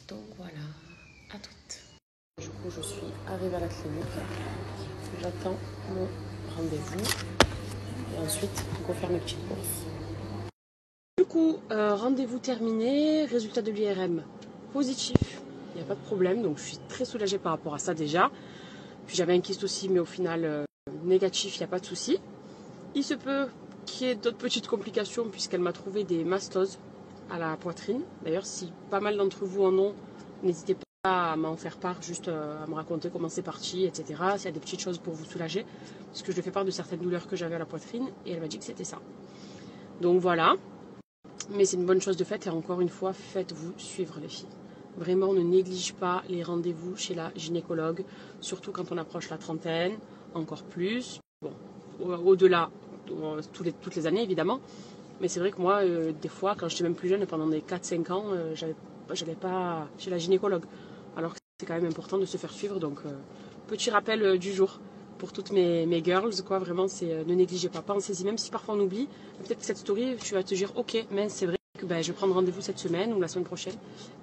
Donc voilà, à toutes. Du coup, je suis arrivée à la clinique. J'attends mon rendez-vous. Et ensuite, go faire mes petites courses. Du coup, rendez-vous terminé, résultat de l'IRM positif. Il n'y a pas de problème, donc je suis très soulagée par rapport à ça déjà. Puis j'avais un kyste aussi, mais au final, négatif, il n'y a pas de souci. Il se peut qu'il y ait d'autres petites complications, puisqu'elle m'a trouvé des mastoses à la poitrine. D'ailleurs, si pas mal d'entre vous en ont, n'hésitez pas. À m'en faire part, juste à me raconter comment c'est parti, etc. S'il y a des petites choses pour vous soulager. Parce que je lui ai fait part de certaines douleurs que j'avais à la poitrine et elle m'a dit que c'était ça. Donc voilà. Mais c'est une bonne chose de fait et encore une fois, faites-vous suivre les filles. Vraiment, ne néglige pas les rendez-vous chez la gynécologue, surtout quand on approche la trentaine, encore plus. Bon, au-delà, toutes les années évidemment. Mais c'est vrai que moi, des fois, quand j'étais même plus jeune, pendant des 4-5 ans, j'allais pas chez la gynécologue. Alors que c'est quand même important de se faire suivre. Donc, petit rappel du jour pour toutes mes girls, quoi. Vraiment, c'est ne négligez pas. Pensez-y, même si parfois on oublie. Peut-être que cette story, tu vas te dire, ok, mais c'est vrai que je vais prendre rendez-vous cette semaine ou la semaine prochaine.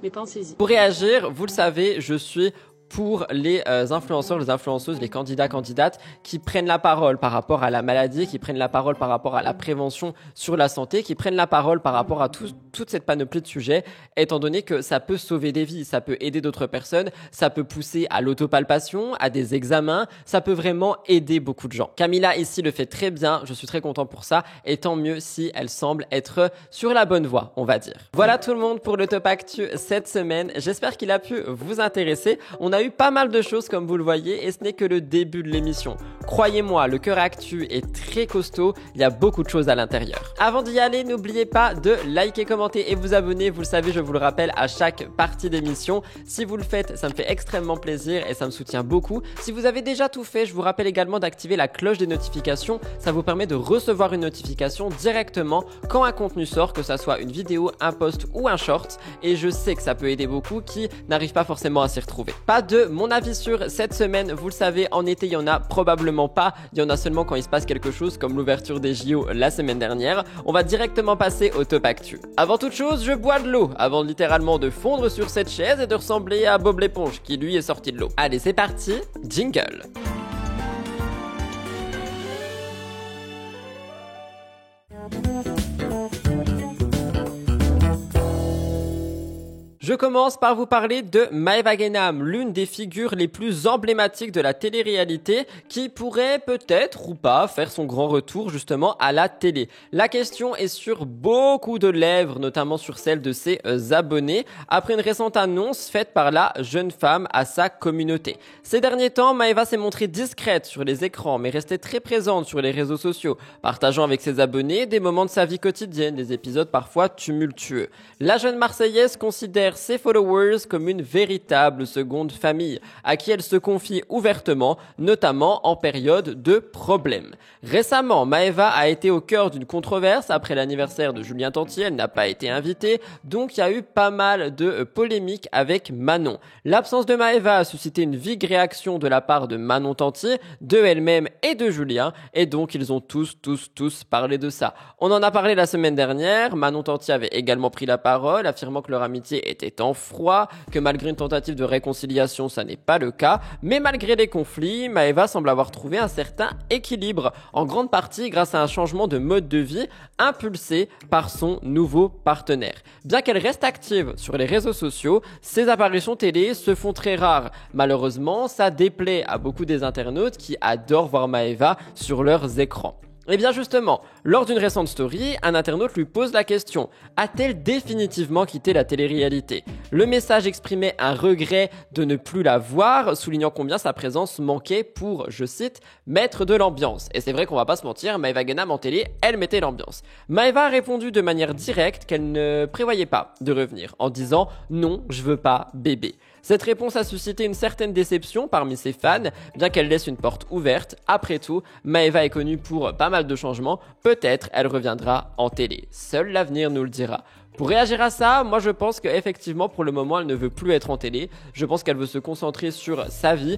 Mais pensez-y. Pour réagir, vous le savez, je suis pour les influenceurs, les influenceuses, les candidats, candidates qui prennent la parole par rapport à la maladie, qui prennent la parole par rapport à la prévention sur la santé, qui prennent la parole par rapport à toute cette panoplie de sujets, étant donné que ça peut sauver des vies, ça peut aider d'autres personnes, ça peut pousser à l'autopalpation, à des examens, ça peut vraiment aider beaucoup de gens. Camilla ici le fait très bien, je suis très content pour ça, et tant mieux si elle semble être sur la bonne voie, on va dire. Voilà tout le monde pour le Top Actu cette semaine, j'espère qu'il a pu vous intéresser. On a eu pas mal de choses comme vous le voyez et ce n'est que le début de l'émission. Croyez-moi, le cœur actu est très costaud, il y a beaucoup de choses à l'intérieur. Avant d'y aller, n'oubliez pas de liker, commenter et vous abonner, vous le savez, je vous le rappelle à chaque partie d'émission. Si vous le faites, ça me fait extrêmement plaisir et ça me soutient beaucoup. Si vous avez déjà tout fait, je vous rappelle également d'activer la cloche des notifications, ça vous permet de recevoir une notification directement quand un contenu sort, que ça soit une vidéo, un post ou un short, et je sais que ça peut aider beaucoup qui n'arrivent pas forcément à s'y retrouver. Pas de mon avis sur cette semaine, vous le savez, en été il y en a probablement pas, il y en a seulement quand il se passe quelque chose comme l'ouverture des JO la semaine dernière. On va directement passer au Top Actu. Avant toute chose, je bois de l'eau avant littéralement de fondre sur cette chaise et de ressembler à Bob l'éponge qui lui est sorti de l'eau. Allez, c'est parti, jingle. Je commence par vous parler de Maëva Guénam, l'une des figures les plus emblématiques de la télé-réalité qui pourrait peut-être ou pas faire son grand retour justement à la télé. La question est sur beaucoup de lèvres, notamment sur celle de ses abonnés, après une récente annonce faite par la jeune femme à sa communauté. Ces derniers temps, Maëva s'est montrée discrète sur les écrans, mais restait très présente sur les réseaux sociaux, partageant avec ses abonnés des moments de sa vie quotidienne, des épisodes parfois tumultueux. La jeune Marseillaise considère ses followers comme une véritable seconde famille, à qui elle se confie ouvertement, notamment en période de problème. Récemment, Maëva a été au cœur d'une controverse après l'anniversaire de Julien Tantier, elle n'a pas été invitée, donc il y a eu pas mal de polémiques avec Manon. L'absence de Maëva a suscité une vive réaction de la part de Manon Tantier, de elle-même et de Julien, et donc ils ont tous parlé de ça. On en a parlé la semaine dernière, Manon Tantier avait également pris la parole, affirmant que leur amitié était en froid, que malgré une tentative de réconciliation, ça n'est pas le cas, mais malgré les conflits, Maëva semble avoir trouvé un certain équilibre, en grande partie grâce à un changement de mode de vie impulsé par son nouveau partenaire. Bien qu'elle reste active sur les réseaux sociaux, ses apparitions télé se font très rares. Malheureusement, ça déplaît à beaucoup des internautes qui adorent voir Maëva sur leurs écrans. Et bien justement, lors d'une récente story, un internaute lui pose la question « A-t-elle définitivement quitté la télé-réalité ?» Le message exprimait un regret de ne plus la voir, soulignant combien sa présence manquait pour, je cite, « mettre de l'ambiance ». Et c'est vrai qu'on va pas se mentir, Maëva Guénam en télé, elle mettait l'ambiance. Maëva a répondu de manière directe qu'elle ne prévoyait pas de revenir, en disant « Non, je veux pas bébé ». Cette réponse a suscité une certaine déception parmi ses fans, bien qu'elle laisse une porte ouverte. Après tout, Maëva est connue pour pas mal de changements, peut-être elle reviendra en télé. Seul l'avenir nous le dira. Pour réagir à ça, moi je pense qu'effectivement pour le moment elle ne veut plus être en télé. Je pense qu'elle veut se concentrer sur sa vie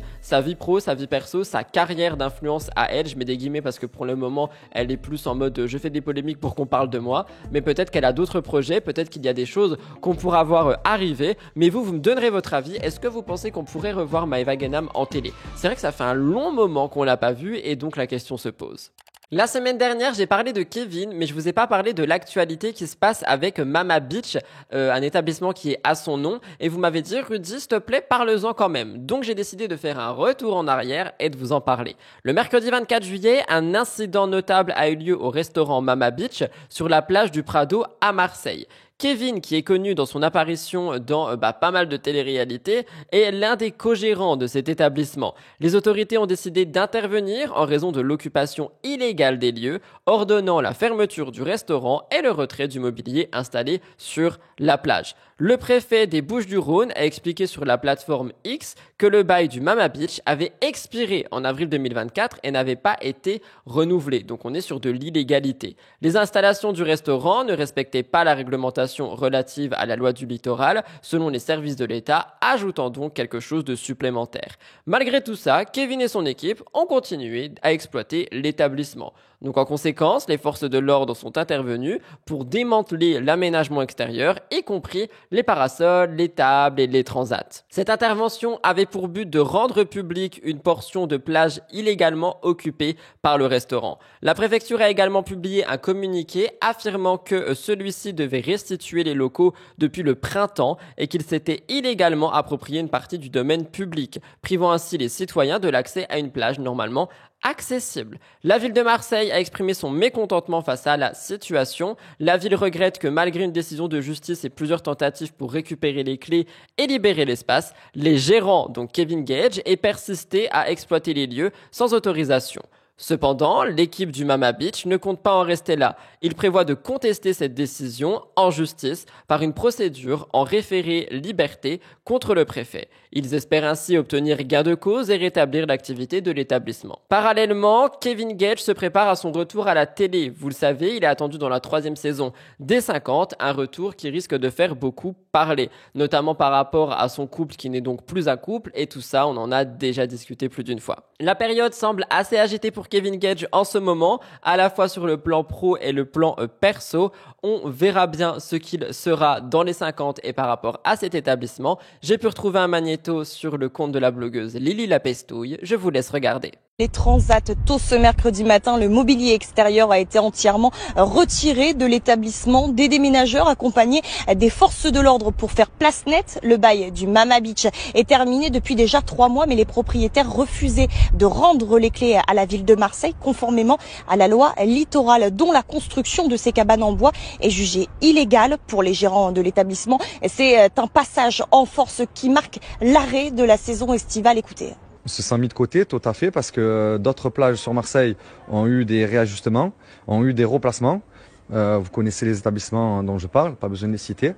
pro, sa vie perso, sa carrière d'influence à elle. Je mets des guillemets parce que pour le moment elle est plus en mode je fais des polémiques pour qu'on parle de moi. Mais peut-être qu'elle a d'autres projets, peut-être qu'il y a des choses qu'on pourra voir arriver. Mais vous me donnerez votre avis. Est-ce que vous pensez qu'on pourrait revoir Maëva Guénam en télé? C'est vrai que ça fait un long moment qu'on l'a pas vue et donc la question se pose. La semaine dernière, j'ai parlé de Kevin, mais je vous ai pas parlé de l'actualité qui se passe avec Mama Beach, un établissement qui est à son nom. Et vous m'avez dit, Rudy, s'il te plaît, parle-en quand même. Donc j'ai décidé de faire un retour en arrière et de vous en parler. Le mercredi 24 juillet, un incident notable a eu lieu au restaurant Mama Beach sur la plage du Prado à Marseille. Kevin, qui est connu dans son apparition dans pas mal de télé-réalités, est l'un des co-gérants de cet établissement. Les autorités ont décidé d'intervenir en raison de l'occupation illégale des lieux, ordonnant la fermeture du restaurant et le retrait du mobilier installé sur la plage. Le préfet des Bouches-du-Rhône a expliqué sur la plateforme X que le bail du Mama Beach avait expiré en avril 2024 et n'avait pas été renouvelé. Donc on est sur de l'illégalité. Les installations du restaurant ne respectaient pas la réglementation relative à la loi du littoral, selon les services de l'État, ajoutant donc quelque chose de supplémentaire. Malgré tout ça, Kevin et son équipe ont continué à exploiter l'établissement. Donc en conséquence, les forces de l'ordre sont intervenues pour démanteler l'aménagement extérieur, y compris les parasols, les tables et les transats. Cette intervention avait pour but de rendre publique une portion de plage illégalement occupée par le restaurant. La préfecture a également publié un communiqué affirmant que celui-ci devait restituer les locaux depuis le printemps et qu'il s'était illégalement approprié une partie du domaine public, privant ainsi les citoyens de l'accès à une plage normalement accessible. La ville de Marseille a exprimé son mécontentement face à la situation. La ville regrette que malgré une décision de justice et plusieurs tentatives pour récupérer les clés et libérer l'espace, les gérants, donc Kevin Gage, aient persisté à exploiter les lieux sans autorisation. Cependant, l'équipe du Mama Beach ne compte pas en rester là. Il prévoit de contester cette décision en justice par une procédure en référé liberté contre le préfet. Ils espèrent ainsi obtenir gain de cause et rétablir l'activité de l'établissement. Parallèlement, Kevin Gage se prépare à son retour à la télé. Vous le savez, il est attendu dans la 3e saison des 50, un retour qui risque de faire beaucoup parler, notamment par rapport à son couple qui n'est donc plus un couple, et tout ça, on en a déjà discuté plus d'une fois. La période semble assez agitée pour Kevin Gage en ce moment, à la fois sur le plan pro et le plan perso. On verra bien ce qu'il sera dans les 50 et par rapport à cet établissement. J'ai pu retrouver un magnéto sur le compte de la blogueuse Lily La Pestouille. Je vous laisse regarder. Les transats tôt ce mercredi matin, le mobilier extérieur a été entièrement retiré de l'établissement. Des déménageurs accompagnés des forces de l'ordre pour faire place nette. Le bail du Mama Beach est terminé depuis déjà 3 mois, mais les propriétaires refusaient de rendre les clés à la ville de Marseille, conformément à la loi littorale, dont la construction de ces cabanes en bois est jugée illégale pour les gérants de l'établissement. C'est un passage en force qui marque l'arrêt de la saison estivale. Écoutez. On se sent mis de côté, tout à fait, parce que d'autres plages sur Marseille ont eu des réajustements, ont eu des replacements. Vous connaissez les établissements dont je parle, pas besoin de les citer.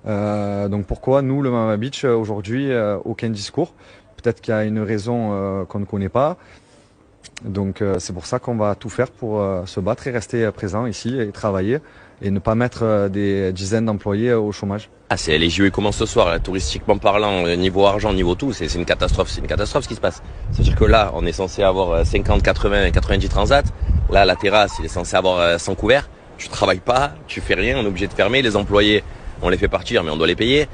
Donc pourquoi nous, le Mama Beach, aujourd'hui, aucun discours? Peut-être qu'il y a une raison qu'on ne connaît pas. Donc c'est pour ça qu'on va tout faire pour se battre et rester présent ici et travailler et ne pas mettre des dizaines d'employés au chômage. Les JO commencent ce soir, là, touristiquement parlant, niveau argent, niveau tout, c'est une catastrophe ce qui se passe. C'est-à-dire que là, on est censé avoir 50, 80, 90 transats. Là, la terrasse, il est censé avoir 100 couverts. Tu travailles pas, tu fais rien, on est obligé de fermer. Les employés, on les fait partir, mais on doit les payer.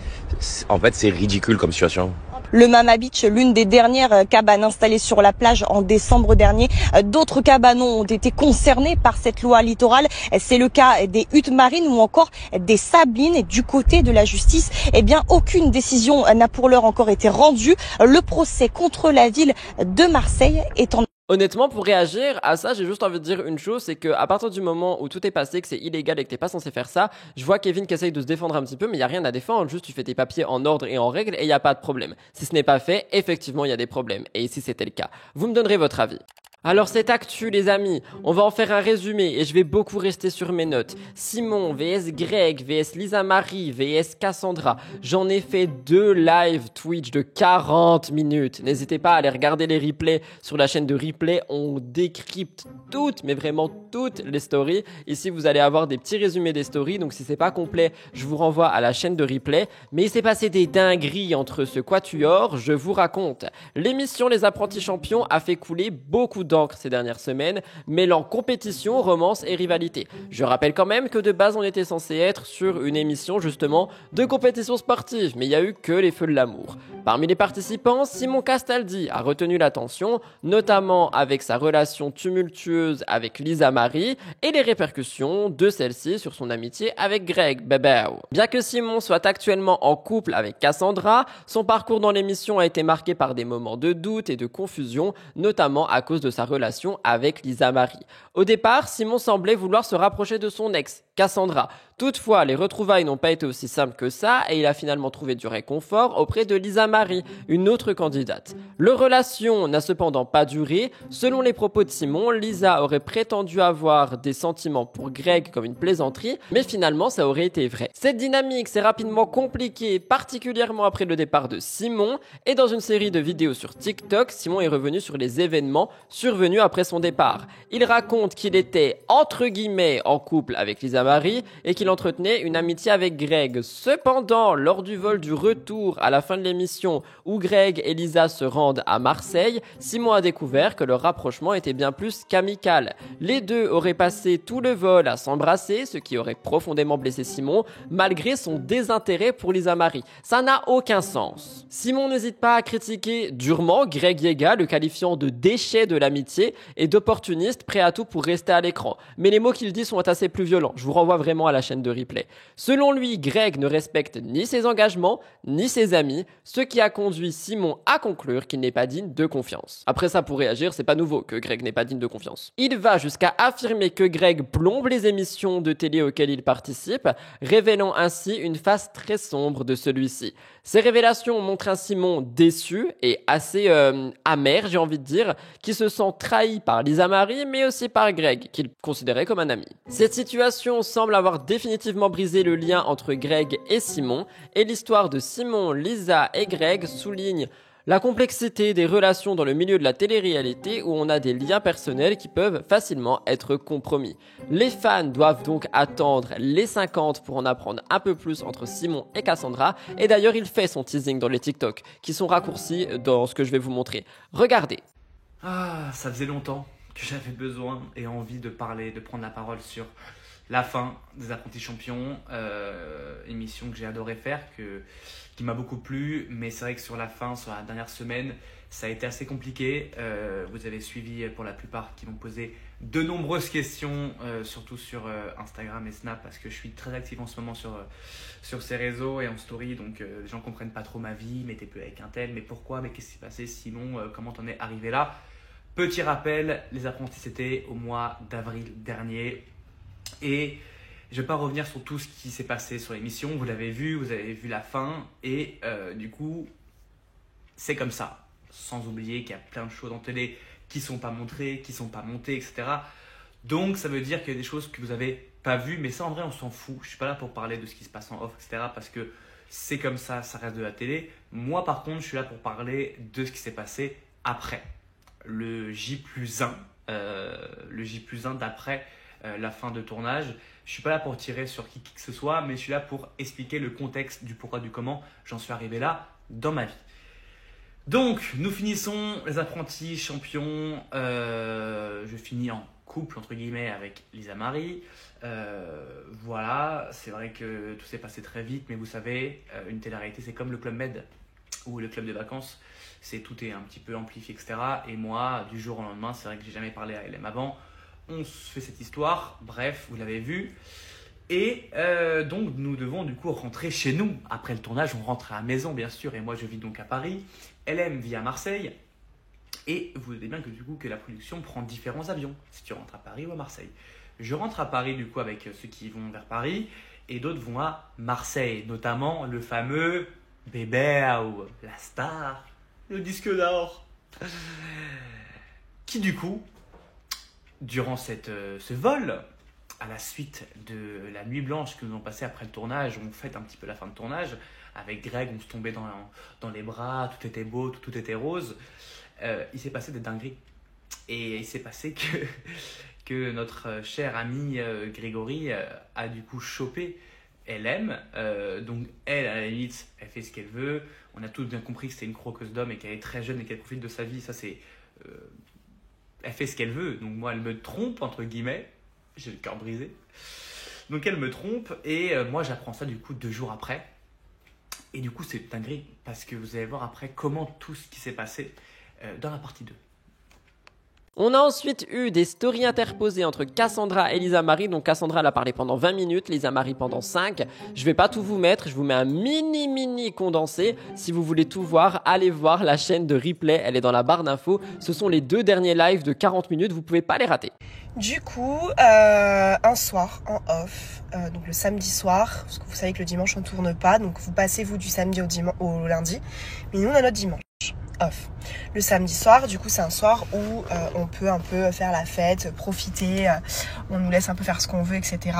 En fait, c'est ridicule comme situation. Le Mama Beach, l'une des dernières cabanes installées sur la plage en décembre dernier. D'autres cabanons ont été concernés par cette loi littorale. C'est le cas des huttes marines ou encore des sablines. Et du côté de la justice, eh bien, aucune décision n'a pour l'heure encore été rendue. Le procès contre la ville de Marseille est en... Honnêtement, pour réagir à ça, j'ai juste envie de dire une chose, c'est que à partir du moment où tout est passé, que c'est illégal et que t'es pas censé faire ça, je vois Kevin qui essaye de se défendre un petit peu, mais il y a rien à défendre, juste tu fais tes papiers en ordre et en règle et il y a pas de problème. Si ce n'est pas fait, effectivement, il y a des problèmes. Et ici, c'était le cas. Vous me donnerez votre avis. Alors cette actu les amis, on va en faire un résumé et je vais beaucoup rester sur mes notes. Simon, vs Greg, vs Lisa Marie, vs Cassandra. J'en ai fait 2 live Twitch de 40 minutes. N'hésitez pas à aller regarder les replays sur la chaîne de replay. On décrypte toutes, mais vraiment toutes les stories. Ici vous allez avoir des petits résumés des stories, donc si c'est pas complet, je vous renvoie à la chaîne de replay. Mais il s'est passé des dingueries entre ce quatuor, je vous raconte. L'émission Les Apprentis Champions a fait couler beaucoup d'encre ces dernières semaines, mêlant compétition, romance et rivalité. Je rappelle quand même que de base on était censé être sur une émission justement de compétition sportive, mais il n'y a eu que les feux de l'amour. Parmi les participants, Simon Castaldi a retenu l'attention, notamment avec sa relation tumultueuse avec Lisa Marie et les répercussions de celle-ci sur son amitié avec Greg Bebeu. Bien que Simon soit actuellement en couple avec Cassandra, son parcours dans l'émission a été marqué par des moments de doute et de confusion, notamment à cause de sa relation avec Lisa Marie. Au départ, Simon semblait vouloir se rapprocher de son ex, Cassandra. Toutefois, les retrouvailles n'ont pas été aussi simples que ça et il a finalement trouvé du réconfort auprès de Lisa Marie, une autre candidate. Leur relation n'a cependant pas duré. Selon les propos de Simon, Lisa aurait prétendu avoir des sentiments pour Greg comme une plaisanterie, mais finalement ça aurait été vrai. Cette dynamique s'est rapidement compliquée, particulièrement après le départ de Simon, et dans une série de vidéos sur TikTok, Simon est revenu sur les événements survenus après son départ. Il raconte qu'il était entre guillemets en couple avec Lisa Marie et qu'il entretenait une amitié avec Greg. Cependant, lors du vol du retour à la fin de l'émission où Greg et Lisa se rendent à Marseille, Simon a découvert que leur rapprochement était bien plus qu'amical. Les deux auraient passé tout le vol à s'embrasser, ce qui aurait profondément blessé Simon, malgré son désintérêt pour Lisa Marie. Ça n'a aucun sens. Simon n'hésite pas à critiquer durement Greg Yega, le qualifiant de déchet de l'amitié et d'opportuniste prêt à tout pour rester à l'écran. Mais les mots qu'il dit sont assez plus violents. Je vous renvoie vraiment à la chaîne de replay. Selon lui, Greg ne respecte ni ses engagements, ni ses amis, ce qui a conduit Simon à conclure qu'il n'est pas digne de confiance. Après ça, pour réagir, c'est pas nouveau que Greg n'est pas digne de confiance. Il va jusqu'à affirmer que Greg plombe les émissions de télé auxquelles il participe, révélant ainsi une face très sombre de celui-ci. Ces révélations montrent un Simon déçu et assez amer, j'ai envie de dire, qui se sent trahi par Lisa Marie, mais aussi par Greg, qu'il considérait comme un ami. Cette situation semble avoir définitivement brisé le lien entre Greg et Simon, et l'histoire de Simon, Lisa et Greg souligne la complexité des relations dans le milieu de la télé-réalité où on a des liens personnels qui peuvent facilement être compromis. Les fans doivent donc attendre les 50 pour en apprendre un peu plus entre Simon et Cassandra, et d'ailleurs il fait son teasing dans les TikTok, qui sont raccourcis dans ce que je vais vous montrer. Regardez. Ah, ça faisait longtemps que j'avais besoin et envie de parler, de prendre la parole sur la fin des Apprentis Champions, émission que j'ai adoré faire, qui m'a beaucoup plu, mais c'est vrai que sur la fin, sur la dernière semaine, ça a été assez compliqué. Vous avez suivi pour la plupart qui m'ont posé de nombreuses questions, surtout sur Instagram et Snap, parce que je suis très actif en ce moment sur ces réseaux et en story, donc les gens ne comprennent pas trop ma vie, mais t'es plus avec un tel, mais pourquoi, mais qu'est-ce qui s'est passé, Simon, comment t'en es arrivé là? Petit rappel, les Apprentis c'était au mois d'avril dernier, et je ne vais pas revenir sur tout ce qui s'est passé sur l'émission, vous l'avez vu, vous avez vu la fin, et du coup, c'est comme ça. Sans oublier qu'il y a plein de choses en télé qui ne sont pas montrées, qui ne sont pas montées, etc. Donc, ça veut dire qu'il y a des choses que vous n'avez pas vues, mais ça, en vrai, on s'en fout. Je ne suis pas là pour parler de ce qui se passe en off, etc. parce que c'est comme ça, ça reste de la télé. Moi, par contre, je suis là pour parler de ce qui s'est passé après. Le J+1, d'après la fin de tournage. Je ne suis pas là pour tirer sur qui que ce soit, mais je suis là pour expliquer le contexte du pourquoi, du comment j'en suis arrivé là dans ma vie. Donc, nous finissons les Apprentis Champions. Je finis en couple, entre guillemets, avec Lisa Marie. Voilà, c'est vrai que tout s'est passé très vite, mais vous savez, une télé-réalité, c'est comme le Club Med ou le club de vacances. Tout est un petit peu amplifié, etc. Et moi, du jour au lendemain, c'est vrai que j'ai jamais parlé à LM avant. On se fait cette histoire, bref, vous l'avez vu. Et donc, nous devons du coup rentrer chez nous. Après le tournage, on rentre à la maison, bien sûr. Et moi, je vis donc à Paris. LM vit à Marseille. Et vous savez bien que du coup, que la production prend différents avions. Si tu rentres à Paris ou à Marseille. Je rentre à Paris du coup avec ceux qui vont vers Paris. Et d'autres vont à Marseille. Notamment le fameux Bébert, la star, le disque d'or. Qui du coup, durant ce vol, à la suite de la nuit blanche que nous avons passée après le tournage, on fête un petit peu la fin de tournage, avec Greg, on se tombait dans les bras, tout était beau, tout était rose. Il s'est passé des dingueries. Et il s'est passé que notre cher ami Grégory a du coup chopé LM. Donc elle, à la limite, elle fait ce qu'elle veut. On a tous bien compris que c'était une croqueuse d'homme et qu'elle est très jeune et qu'elle profite de sa vie. Ça, c'est... elle fait ce qu'elle veut. Donc moi, elle me trompe, entre guillemets. J'ai le cœur brisé. Donc elle me trompe et moi, j'apprends ça du coup 2 jours après. Et du coup, c'est dinguerie parce que vous allez voir après comment tout ce qui s'est passé dans la partie 2. On a ensuite eu des stories interposées entre Cassandra et Lisa Marie. Donc Cassandra elle a parlé pendant 20 minutes, Lisa Marie pendant 5. Je vais pas tout vous mettre, je vous mets un mini condensé. Si vous voulez tout voir, allez voir la chaîne de replay, elle est dans la barre d'infos. Ce sont les 2 derniers lives de 40 minutes, vous pouvez pas les rater. Du coup, un soir en off, donc le samedi soir, parce que vous savez que le dimanche on tourne pas, donc vous passez vous du samedi au lundi, mais nous on a notre dimanche off. Le samedi soir, du coup c'est un soir où on peut un peu faire la fête, profiter, on nous laisse un peu faire ce qu'on veut, etc.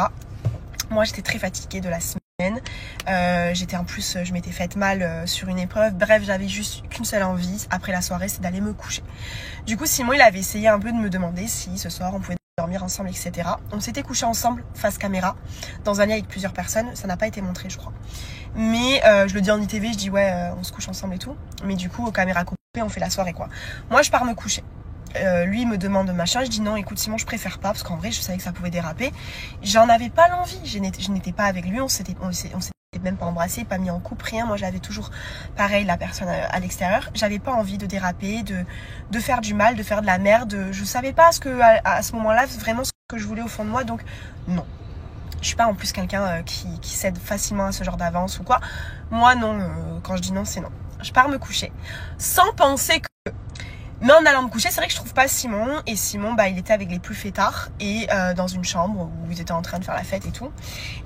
Moi j'étais très fatiguée de la semaine, je m'étais faite mal sur une épreuve, bref j'avais juste qu'une seule envie après la soirée, c'est d'aller me coucher. Du coup Simon il avait essayé un peu de me demander si ce soir on pouvait dormir ensemble, etc. On s'était couché ensemble face caméra dans un lit avec plusieurs personnes, ça n'a pas été montré je crois, mais je le dis en ITV, je dis ouais on se couche ensemble et tout, mais du coup aux caméras coupées on fait la soirée quoi. Moi je pars me coucher, lui il me demande machin, je dis non écoute Simon je préfère pas parce qu'en vrai je savais que ça pouvait déraper, j'en avais pas l'envie, je n'étais pas avec lui, on s'était même pas embrassé, pas mis en couple, rien. Moi j'avais toujours pareil la personne à l'extérieur, j'avais pas envie de déraper, de faire du mal, de faire de la merde, je savais pas à ce moment là vraiment ce que je voulais au fond de moi, donc non. Je suis pas en plus quelqu'un qui cède facilement à ce genre d'avance ou quoi. Moi non, quand je dis non c'est non. Je pars me coucher sans penser que... Mais en allant me coucher, c'est vrai que je trouve pas Simon. Et Simon, il était avec les plus fêtards et dans une chambre où ils étaient en train de faire la fête et tout.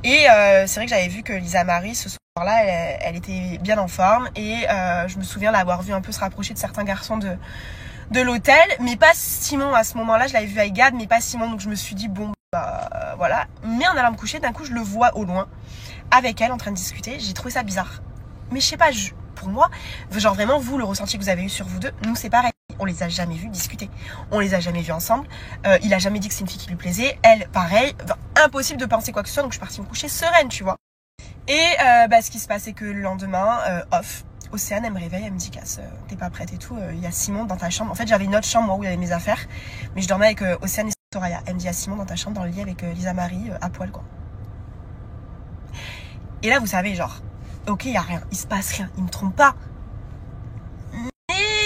Et c'est vrai que j'avais vu que Lisa Marie, ce soir-là, elle était bien en forme. Et je me souviens l'avoir vu un peu se rapprocher de certains garçons de l'hôtel. Mais pas Simon à ce moment-là. Je l'avais vu avec Gad, mais pas Simon. Donc je me suis dit, bon, voilà. Mais en allant me coucher, d'un coup, je le vois au loin avec elle en train de discuter. J'ai trouvé ça bizarre. Mais je sais pas, pour moi, genre vraiment, vous, le ressenti que vous avez eu sur vous deux, nous, c'est pareil. On les a jamais vus discuter. On les a jamais vus ensemble. Il a jamais dit que c'est une fille qui lui plaisait. Elle, pareil. Impossible de penser quoi que ce soit. Donc, je suis partie me coucher sereine, tu vois. Et ce qui se passe, c'est que le lendemain, off, Océane, elle me réveille. Elle me dit, Cass, t'es pas prête et tout. Il y a Simon dans ta chambre. En fait, j'avais une autre chambre, moi, où il y avait mes affaires. Mais je dormais avec Océane et Soraya. Elle me dit, il y a Simon dans ta chambre, dans le lit avec Lisa Marie, à poil, quoi. Et là, vous savez, genre, ok, il y a rien. Il se passe rien. Il me trompe pas.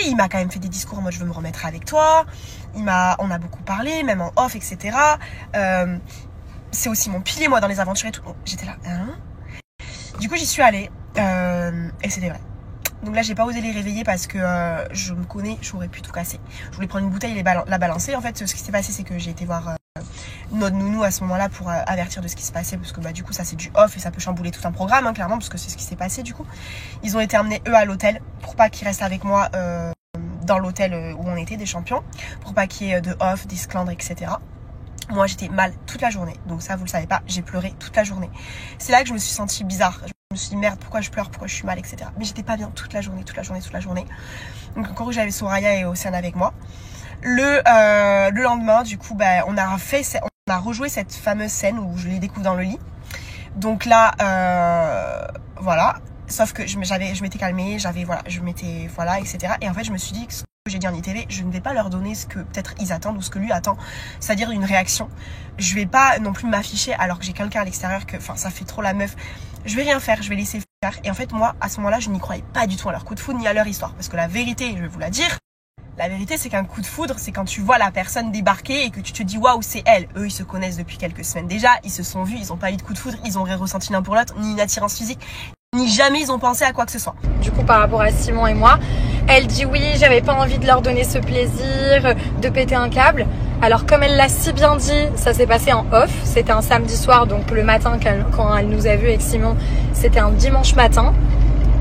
Il m'a quand même fait des discours en mode je veux me remettre avec toi, on a beaucoup parlé, même en off, etc. C'est aussi mon pilier moi dans les aventures et tout. J'étais là, hein. Du coup j'y suis allée et c'était vrai. Donc là j'ai pas osé les réveiller parce que je me connais, j'aurais pu tout casser. Je voulais prendre une bouteille et la balancer. En fait ce qui s'est passé c'est que j'ai été voir notre nounou à ce moment-là pour avertir de ce qui se passait parce que du coup ça c'est du off et ça peut chambouler tout un programme hein, clairement parce que c'est ce qui s'est passé du coup. Ils ont été emmenés eux à l'hôtel pour pas qu'ils restent avec moi dans l'hôtel où on était des champions, pour pas qu'il y ait de off, d'esclandre, etc. Moi j'étais mal toute la journée, donc ça vous le savez pas, j'ai pleuré toute la journée. C'est là que je me suis sentie bizarre, je me suis dit merde pourquoi je pleure, pourquoi je suis mal, etc. Mais j'étais pas bien toute la journée. Donc encore j'avais Soraya et Océane avec moi. Le lendemain du coup on a rejoué cette fameuse scène où je les découvre dans le lit. Donc là voilà. Sauf que je m'étais calmée, etc. Et en fait, je me suis dit que ce que j'ai dit en ITV, je ne vais pas leur donner ce que peut-être ils attendent ou ce que lui attend, c'est-à-dire une réaction. Je vais pas non plus m'afficher alors que j'ai quelqu'un à l'extérieur ça fait trop la meuf. Je vais rien faire, je vais laisser faire. Et en fait, moi, à ce moment-là, je n'y croyais pas du tout à leur coup de foudre ni à leur histoire. Parce que la vérité, je vais vous la dire, la vérité, c'est qu'un coup de foudre, c'est quand tu vois la personne débarquer et que tu te dis waouh, c'est elle. Eux, ils se connaissent depuis quelques semaines déjà, ils se sont vus, ils n'ont pas eu de coup de foudre, ils ont rien ressenti l'un pour l'autre, ni une attirance physique, ni jamais ils ont pensé à quoi que ce soit. Du coup, par rapport à Simon et moi, elle dit oui, j'avais pas envie de leur donner ce plaisir, de péter un câble. Alors comme elle l'a si bien dit, ça s'est passé en off, c'était un samedi soir, donc le matin quand elle nous a vus avec Simon, c'était un dimanche matin.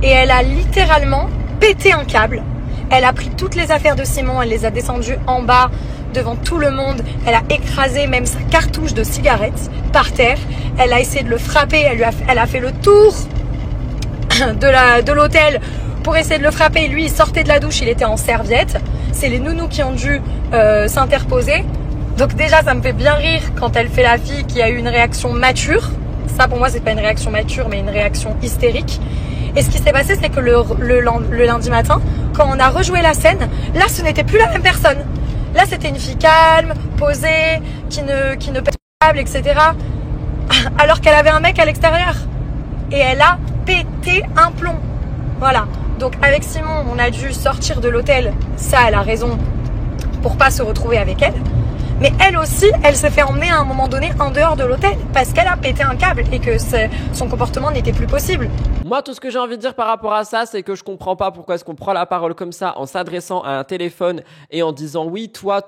Et elle a littéralement pété un câble. Elle a pris toutes les affaires de Simon, elle les a descendues en bas devant tout le monde. Elle a écrasé même sa cartouche de cigarette par terre. Elle a essayé de le frapper, elle a fait le tour de l'hôtel pour essayer de le frapper. Lui, il sortait de la douche, il était en serviette. C'est les nounous qui ont dû s'interposer. Donc déjà, ça me fait bien rire quand elle fait la fille qui a eu une réaction mature. Ça, pour moi, c'est pas une réaction mature, mais une réaction hystérique. Et ce qui s'est passé, c'est que le lundi matin, quand on a rejoué la scène, là, ce n'était plus la même personne. Là, c'était une fille calme, posée, qui ne pète pas, etc. Alors qu'elle avait un mec à l'extérieur. Et elle a pété un plomb. Voilà. Donc avec Simon, on a dû sortir de l'hôtel. Ça, elle a raison. pour pas se retrouver avec elle. Mais elle aussi, elle s'est fait emmener à un moment donné en dehors de l'hôtel parce qu'elle a pété un câble et que son comportement n'était plus possible. Moi, tout ce que j'ai envie de dire par rapport à ça, c'est que je comprends pas pourquoi est-ce qu'on prend la parole comme ça en s'adressant à un téléphone et en disant oui, toi.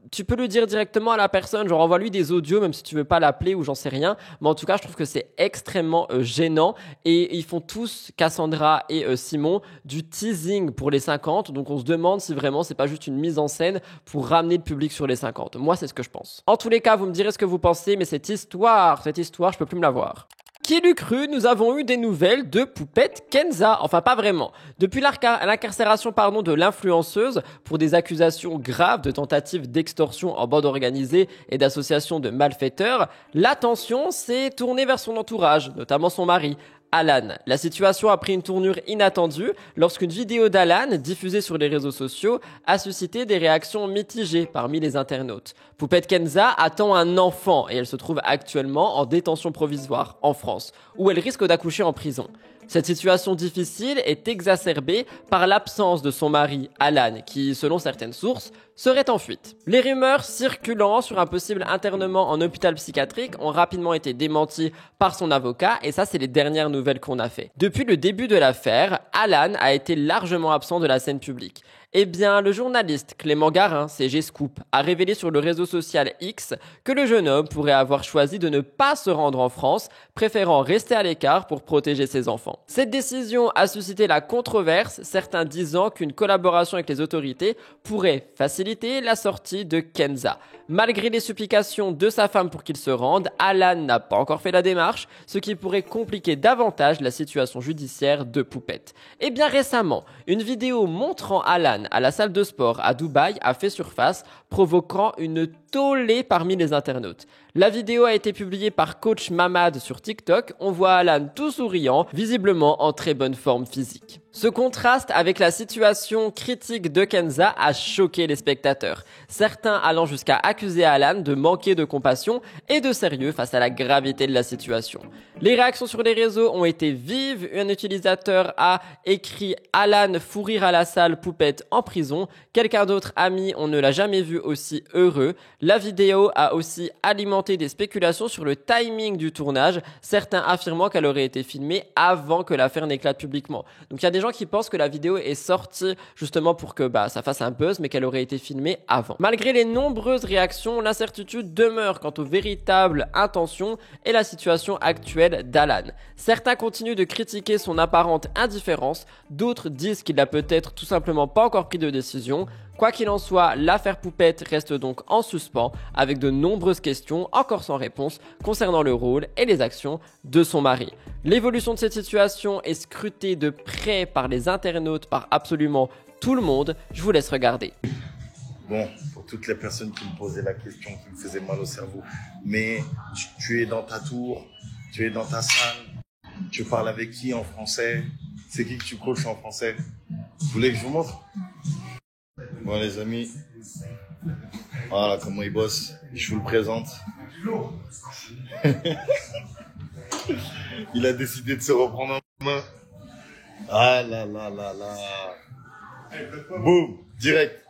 Tu peux le dire directement à la personne, genre envoie-lui des audios même si tu veux pas l'appeler ou j'en sais rien. Mais en tout cas, je trouve que c'est extrêmement gênant et ils font tous, Cassandra et Simon, du teasing pour les 50. Donc on se demande si vraiment c'est pas juste une mise en scène pour ramener le public sur les 50. Moi, c'est ce que je pense. En tous les cas, vous me direz ce que vous pensez, mais cette histoire, je peux plus me la voir. Qui l'eût cru, nous avons eu des nouvelles de Poupette Kenza. Enfin, pas vraiment. Depuis l'incarcération de l'influenceuse pour des accusations graves de tentatives d'extorsion en bande organisée et d'association de malfaiteurs, l'attention s'est tournée vers son entourage, notamment son mari, Alan. La situation a pris une tournure inattendue lorsqu'une vidéo d'Alan, diffusée sur les réseaux sociaux, a suscité des réactions mitigées parmi les internautes. Poupette Kenza attend un enfant et elle se trouve actuellement en détention provisoire en France, où elle risque d'accoucher en prison. Cette situation difficile est exacerbée par l'absence de son mari, Alan, qui, selon certaines sources, serait en fuite. Les rumeurs circulant sur un possible internement en hôpital psychiatrique ont rapidement été démenties par son avocat, et ça, c'est les dernières nouvelles qu'on a fait. Depuis le début de l'affaire, Alan a été largement absent de la scène publique. Eh bien, le journaliste Clément Garin, CG Scoop, a révélé sur le réseau social X que le jeune homme pourrait avoir choisi de ne pas se rendre en France, préférant rester à l'écart pour protéger ses enfants. Cette décision a suscité la controverse, certains disant qu'une collaboration avec les autorités pourrait faciliter la sortie de Kenza. Malgré les supplications de sa femme pour qu'il se rende, Alan n'a pas encore fait la démarche, ce qui pourrait compliquer davantage la situation judiciaire de Poupette. Et bien récemment, une vidéo montrant Alan à la salle de sport à Dubaï a fait surface, provoquant une tollée parmi les internautes. La vidéo a été publiée par Coach Mamad sur TikTok. On voit Alan tout souriant, visiblement en très bonne forme physique. Ce contraste avec la situation critique de Kenza a choqué les spectateurs, certains allant jusqu'à accuser Alan de manquer de compassion et de sérieux face à la gravité de la situation. Les réactions sur les réseaux ont été vives. Un utilisateur a écrit « Alan fou rire à la salle, Poupette en prison ». Quelqu'un d'autre a mis « On ne l'a jamais vu aussi heureux ». La vidéo a aussi alimenté des spéculations sur le timing du tournage, certains affirmant qu'elle aurait été filmée avant que l'affaire n'éclate publiquement. Donc il y a des gens qui pensent que la vidéo est sortie justement pour que ça fasse un buzz, mais qu'elle aurait été filmée avant. Malgré les nombreuses réactions, l'incertitude demeure quant aux véritables intentions et la situation actuelle d'Alan. Certains continuent de critiquer son apparente indifférence, d'autres disent qu'il n'a peut-être tout simplement pas encore pris de décision. Quoi qu'il en soit, l'affaire Poupette reste donc en suspens avec de nombreuses questions encore sans réponse concernant le rôle et les actions de son mari. L'évolution de cette situation est scrutée de près par les internautes, par absolument tout le monde. Je vous laisse regarder. Bon, pour toutes les personnes qui me posaient la question, qui me faisaient mal au cerveau, mais tu es dans ta tour, tu es dans ta salle, tu parles avec qui en français? C'est qui que tu coaches en français? Vous voulez que je vous montre? Bon les amis, voilà comment il bosse, je vous le présente. Il a décidé de se reprendre en main. Ah là là là là. Boum, direct.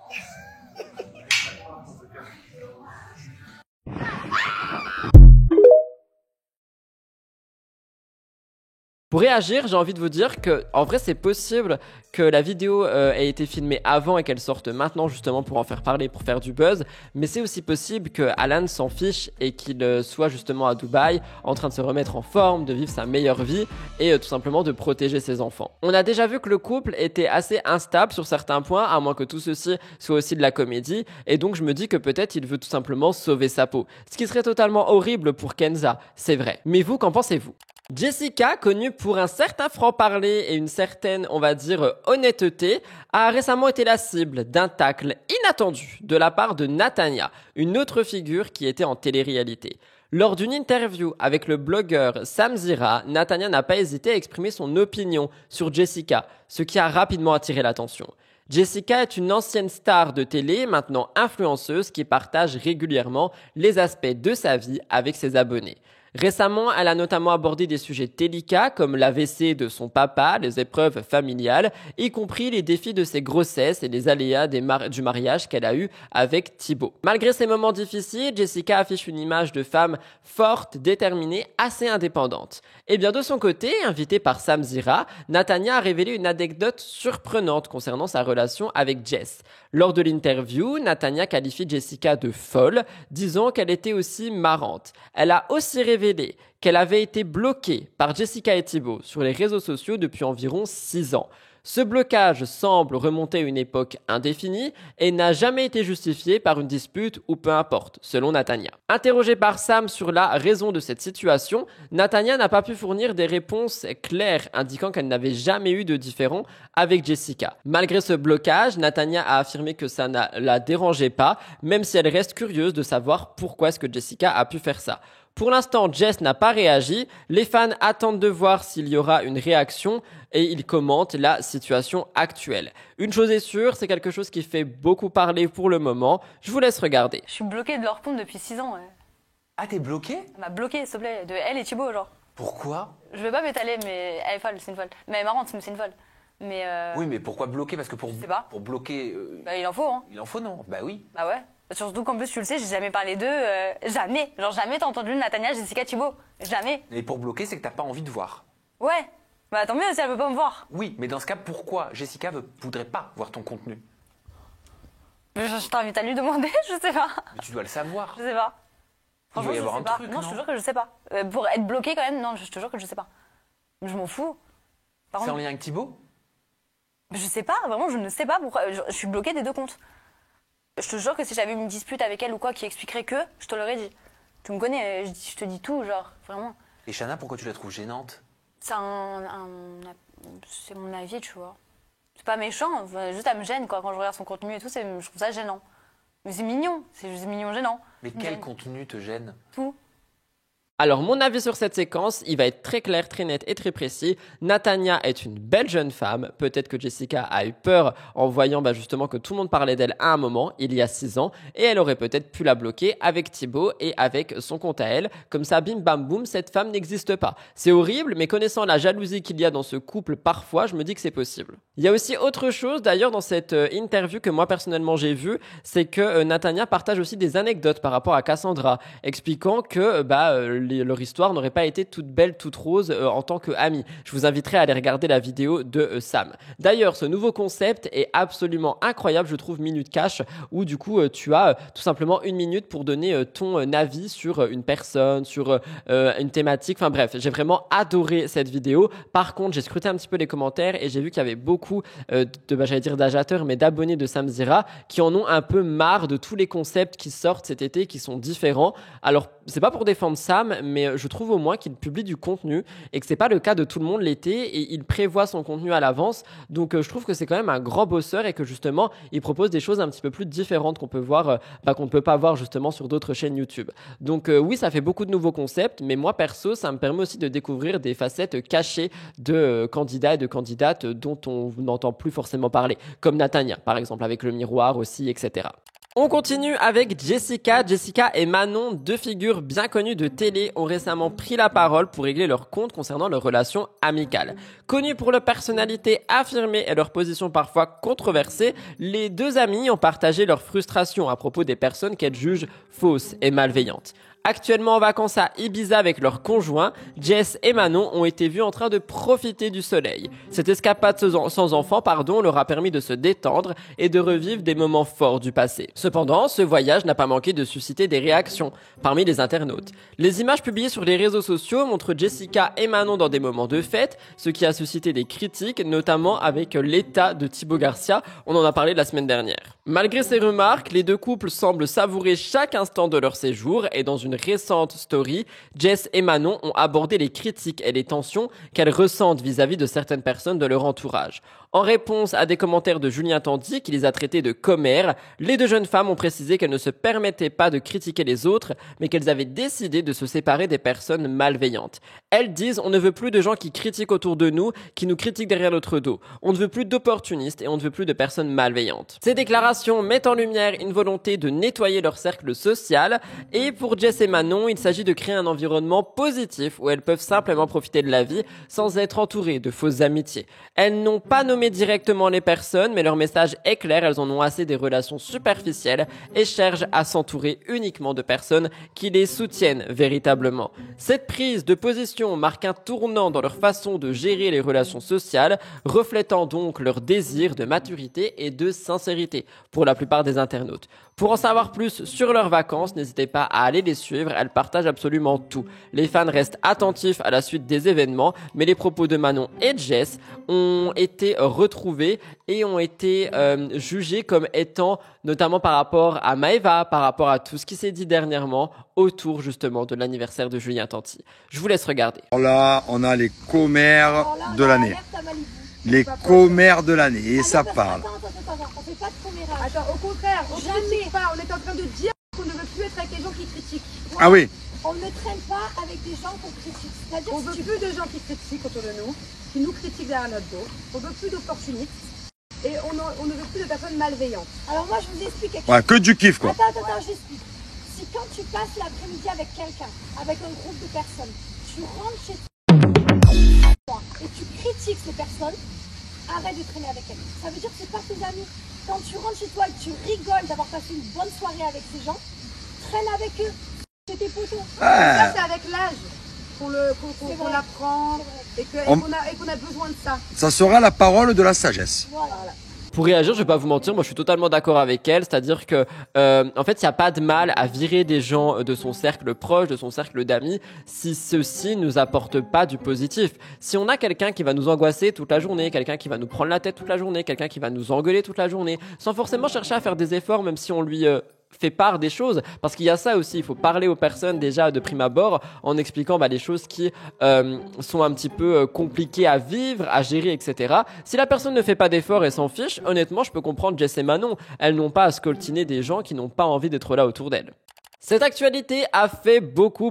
Pour réagir, j'ai envie de vous dire que, en vrai, c'est possible que la vidéo ait été filmée avant et qu'elle sorte maintenant, justement, pour en faire parler, pour faire du buzz. Mais c'est aussi possible que Alan s'en fiche et qu'il soit justement à Dubaï, en train de se remettre en forme, de vivre sa meilleure vie et tout simplement de protéger ses enfants. On a déjà vu que le couple était assez instable sur certains points, à moins que tout ceci soit aussi de la comédie. Et donc, je me dis que peut-être il veut tout simplement sauver sa peau. Ce qui serait totalement horrible pour Kenza, c'est vrai. Mais vous, qu'en pensez-vous ? Jessica, connue pour un certain franc-parler et une certaine, on va dire, honnêteté, a récemment été la cible d'un tacle inattendu de la part de Natania, une autre figure qui était en télé-réalité. Lors d'une interview avec le blogueur Sam Zira, Natania n'a pas hésité à exprimer son opinion sur Jessica, ce qui a rapidement attiré l'attention. Jessica est une ancienne star de télé, maintenant influenceuse, qui partage régulièrement les aspects de sa vie avec ses abonnés. Récemment, elle a notamment abordé des sujets délicats comme l'AVC de son papa, les épreuves familiales, y compris les défis de ses grossesses et les aléas du mariage qu'elle a eu avec Thibaut. Malgré ces moments difficiles, Jessica affiche une image de femme forte, déterminée, assez indépendante. Et bien de son côté, invitée par Sam Zira, Natania a révélé une anecdote surprenante concernant sa relation avec Jess. Lors de l'interview, Natania qualifie Jessica de folle, disant qu'elle était aussi marrante. Elle a aussi révélé qu'elle avait été bloquée par Jessica et Thibaut sur les réseaux sociaux depuis environ 6 ans. Ce blocage semble remonter à une époque indéfinie et n'a jamais été justifié par une dispute ou peu importe, selon Natania. Interrogée par Sam sur la raison de cette situation, Natania n'a pas pu fournir des réponses claires indiquant qu'elle n'avait jamais eu de différend avec Jessica. Malgré ce blocage, Natania a affirmé que ça ne la dérangeait pas, même si elle reste curieuse de savoir pourquoi est-ce que Jessica a pu faire ça. Pour l'instant, Jess n'a pas réagi. Les fans attendent de voir s'il y aura une réaction et ils commentent la situation actuelle. Une chose est sûre, c'est quelque chose qui fait beaucoup parler pour le moment. Je vous laisse regarder. Je suis bloquée de leur compte depuis 6 ans. Ouais. Ah, t'es bloquée? Elle m'a bloquée, s'il te plaît, de elle et Thibaut, genre. Pourquoi? Je vais pas m'étaler, mais elle est folle, c'est une folle. Mais elle est marrante, mais c'est une folle. Mais Oui, mais pourquoi bloquer? Parce que pour bloquer... Bah, il en faut, hein. Il en faut, non? Bah oui. Bah ouais. Surtout qu'en plus, tu le sais, j'ai jamais parlé d'eux. Jamais. Genre, jamais t'as entendu Natania, Jessica, Thibaut. Jamais. Mais pour bloquer, c'est que t'as pas envie de voir. Ouais. Bah tant mieux si elle veut pas me voir. Oui, mais dans ce cas, pourquoi Jessica voudrait pas voir ton contenu? Je t'invite à lui demander, je sais pas. Mais tu dois le savoir. Je sais pas. Il doit y avoir un truc, non, je te jure que je sais pas. Pour être bloqué quand même, non, je te jure que je sais pas. Je m'en fous. C'est en lien avec Thibaut? Je sais pas, vraiment, je ne sais pas pourquoi. Je suis bloquée des deux comptes. Je te jure que si j'avais une dispute avec elle ou quoi qui expliquerait que, je te l'aurais dit. Tu me connais, je te dis tout, genre, vraiment. Et Shana, pourquoi tu la trouves gênante? C'est c'est mon avis, tu vois. C'est pas méchant, juste elle me gêne, quoi. Quand je regarde son contenu et tout, je trouve ça gênant. Mais c'est mignon, c'est juste mignon gênant. Mais quel contenu te gêne? Tout. Alors, mon avis sur cette séquence, il va être très clair, très net et très précis. Natania est une belle jeune femme. Peut-être que Jessica a eu peur en voyant justement que tout le monde parlait d'elle à un moment, il y a 6 ans, et elle aurait peut-être pu la bloquer avec Thibaut et avec son compte à elle. Comme ça, bim bam boum, cette femme n'existe pas. C'est horrible, mais connaissant la jalousie qu'il y a dans ce couple, parfois, je me dis que c'est possible. Il y a aussi autre chose, d'ailleurs, dans cette interview que moi, personnellement, j'ai vue, c'est que Natania partage aussi des anecdotes par rapport à Cassandra, expliquant que leur histoire n'aurait pas été toute belle, toute rose en tant qu'amie. Je vous inviterai à aller regarder la vidéo de Sam. D'ailleurs, ce nouveau concept est absolument incroyable, je trouve, Minute Cash, où du coup, tu as tout simplement 1 minute pour donner ton avis sur une personne, sur une thématique. Enfin bref, j'ai vraiment adoré cette vidéo. Par contre, j'ai scruté un petit peu les commentaires et j'ai vu qu'il y avait beaucoup j'allais dire d'ajateurs, mais d'abonnés de Sam Zira qui en ont un peu marre de tous les concepts qui sortent cet été, qui sont différents. Alors, c'est pas pour défendre Sam, mais je trouve au moins qu'il publie du contenu et que c'est pas le cas de tout le monde l'été et il prévoit son contenu à l'avance. Donc je trouve que c'est quand même un grand bosseur et que justement il propose des choses un petit peu plus différentes qu'on peut voir, qu'on ne peut pas voir justement sur d'autres chaînes YouTube. Donc oui, ça fait beaucoup de nouveaux concepts, mais moi perso, ça me permet aussi de découvrir des facettes cachées de candidats et de candidates dont on n'entend plus forcément parler, comme Natania par exemple avec le miroir aussi, etc. On continue avec Jessica. Jessica et Manon, 2 figures bien connues de télé, ont récemment pris la parole pour régler leur compte concernant leurs relations amicales. Connues pour leur personnalité affirmée et leur position parfois controversée, les 2 amies ont partagé leur frustration à propos des personnes qu'elles jugent fausses et malveillantes. Actuellement en vacances à Ibiza avec leurs conjoints, Jess et Manon ont été vus en train de profiter du soleil. Cette escapade sans enfant, leur a permis de se détendre et de revivre des moments forts du passé. Cependant, ce voyage n'a pas manqué de susciter des réactions parmi les internautes. Les images publiées sur les réseaux sociaux montrent Jessica et Manon dans des moments de fête, ce qui a suscité des critiques, notamment avec l'état de Thibaut Garcia, on en a parlé la semaine dernière. Malgré ces remarques, les 2 couples semblent savourer chaque instant de leur séjour et dans une récente story, Jess et Manon ont abordé les critiques et les tensions qu'elles ressentent vis-à-vis de certaines personnes de leur entourage. En réponse à des commentaires de Julien Tanti qui les a traités de commères, les deux jeunes femmes ont précisé qu'elles ne se permettaient pas de critiquer les autres, mais qu'elles avaient décidé de se séparer des personnes malveillantes. Elles disent: on ne veut plus de gens qui critiquent autour de nous, qui nous critiquent derrière notre dos. On ne veut plus d'opportunistes et on ne veut plus de personnes malveillantes. Ces déclarations mettent en lumière une volonté de nettoyer leur cercle social, et pour Jess et Manon, il s'agit de créer un environnement positif où elles peuvent simplement profiter de la vie sans être entourées de fausses amitiés. Elles n'ont pas nommé directement les personnes, mais leur message est clair, elles en ont assez des relations superficielles et cherchent à s'entourer uniquement de personnes qui les soutiennent véritablement. Cette prise de position marque un tournant dans leur façon de gérer les relations sociales, reflétant donc leur désir de maturité et de sincérité pour la plupart des internautes. Pour en savoir plus sur leurs vacances, n'hésitez pas à aller les suivre, elles partagent absolument tout. Les fans restent attentifs à la suite des événements, mais les propos de Manon et Jess ont été retrouvés et ont été jugés comme étant, notamment par rapport à Maëva, par rapport à tout ce qui s'est dit dernièrement autour justement de l'anniversaire de Julien Tanti. Je vous laisse regarder. Là, on a les commères de l'année. Les commères de l'année, et ça parle. On fait pas de commérage. Attends, au contraire, on critique pas. On est en train de dire qu'on ne veut plus être avec les gens qui critiquent. Ah oui. On ne traîne pas avec des gens qu'on critique. C'est-à-dire qu'on veut plus de gens qui critiquent autour de nous, qui nous critiquent derrière notre dos. On veut plus d'opportunistes. Et on ne veut plus de personnes malveillantes. Alors moi, je vous explique quelque chose. Ouais, que du kiff, quoi. Attends, j'explique. Si quand tu passes l'après-midi avec quelqu'un, avec un groupe de personnes, tu rentres chez toi et tu critiques ces personnes, arrête de traîner avec elles. Ça veut dire que c'est pas tes amis. Quand tu rentres chez toi et que tu rigoles d'avoir passé une bonne soirée avec ces gens, traîne avec eux. C'est tes potos. Ah. Ça, c'est avec l'âge qu'on l'apprend et qu'on a besoin de ça. Ça sera la parole de la sagesse. Voilà. Pour réagir, je vais pas vous mentir, moi je suis totalement d'accord avec elle, c'est-à-dire que en fait, il n'y a pas de mal à virer des gens de son cercle proche, de son cercle d'amis, si ceux-ci nous apportent pas du positif. Si on a quelqu'un qui va nous angoisser toute la journée, quelqu'un qui va nous prendre la tête toute la journée, quelqu'un qui va nous engueuler toute la journée, sans forcément chercher à faire des efforts, même si on lui fait part des choses, parce qu'il y a ça aussi, il faut parler aux personnes déjà de prime abord en expliquant les choses qui sont un petit peu compliquées à vivre, à gérer, etc. Si la personne ne fait pas d'efforts et s'en fiche, honnêtement, je peux comprendre Jess et Manon. Elles n'ont pas à scoltiner des gens qui n'ont pas envie d'être là autour d'elles. Cette actualité a fait beaucoup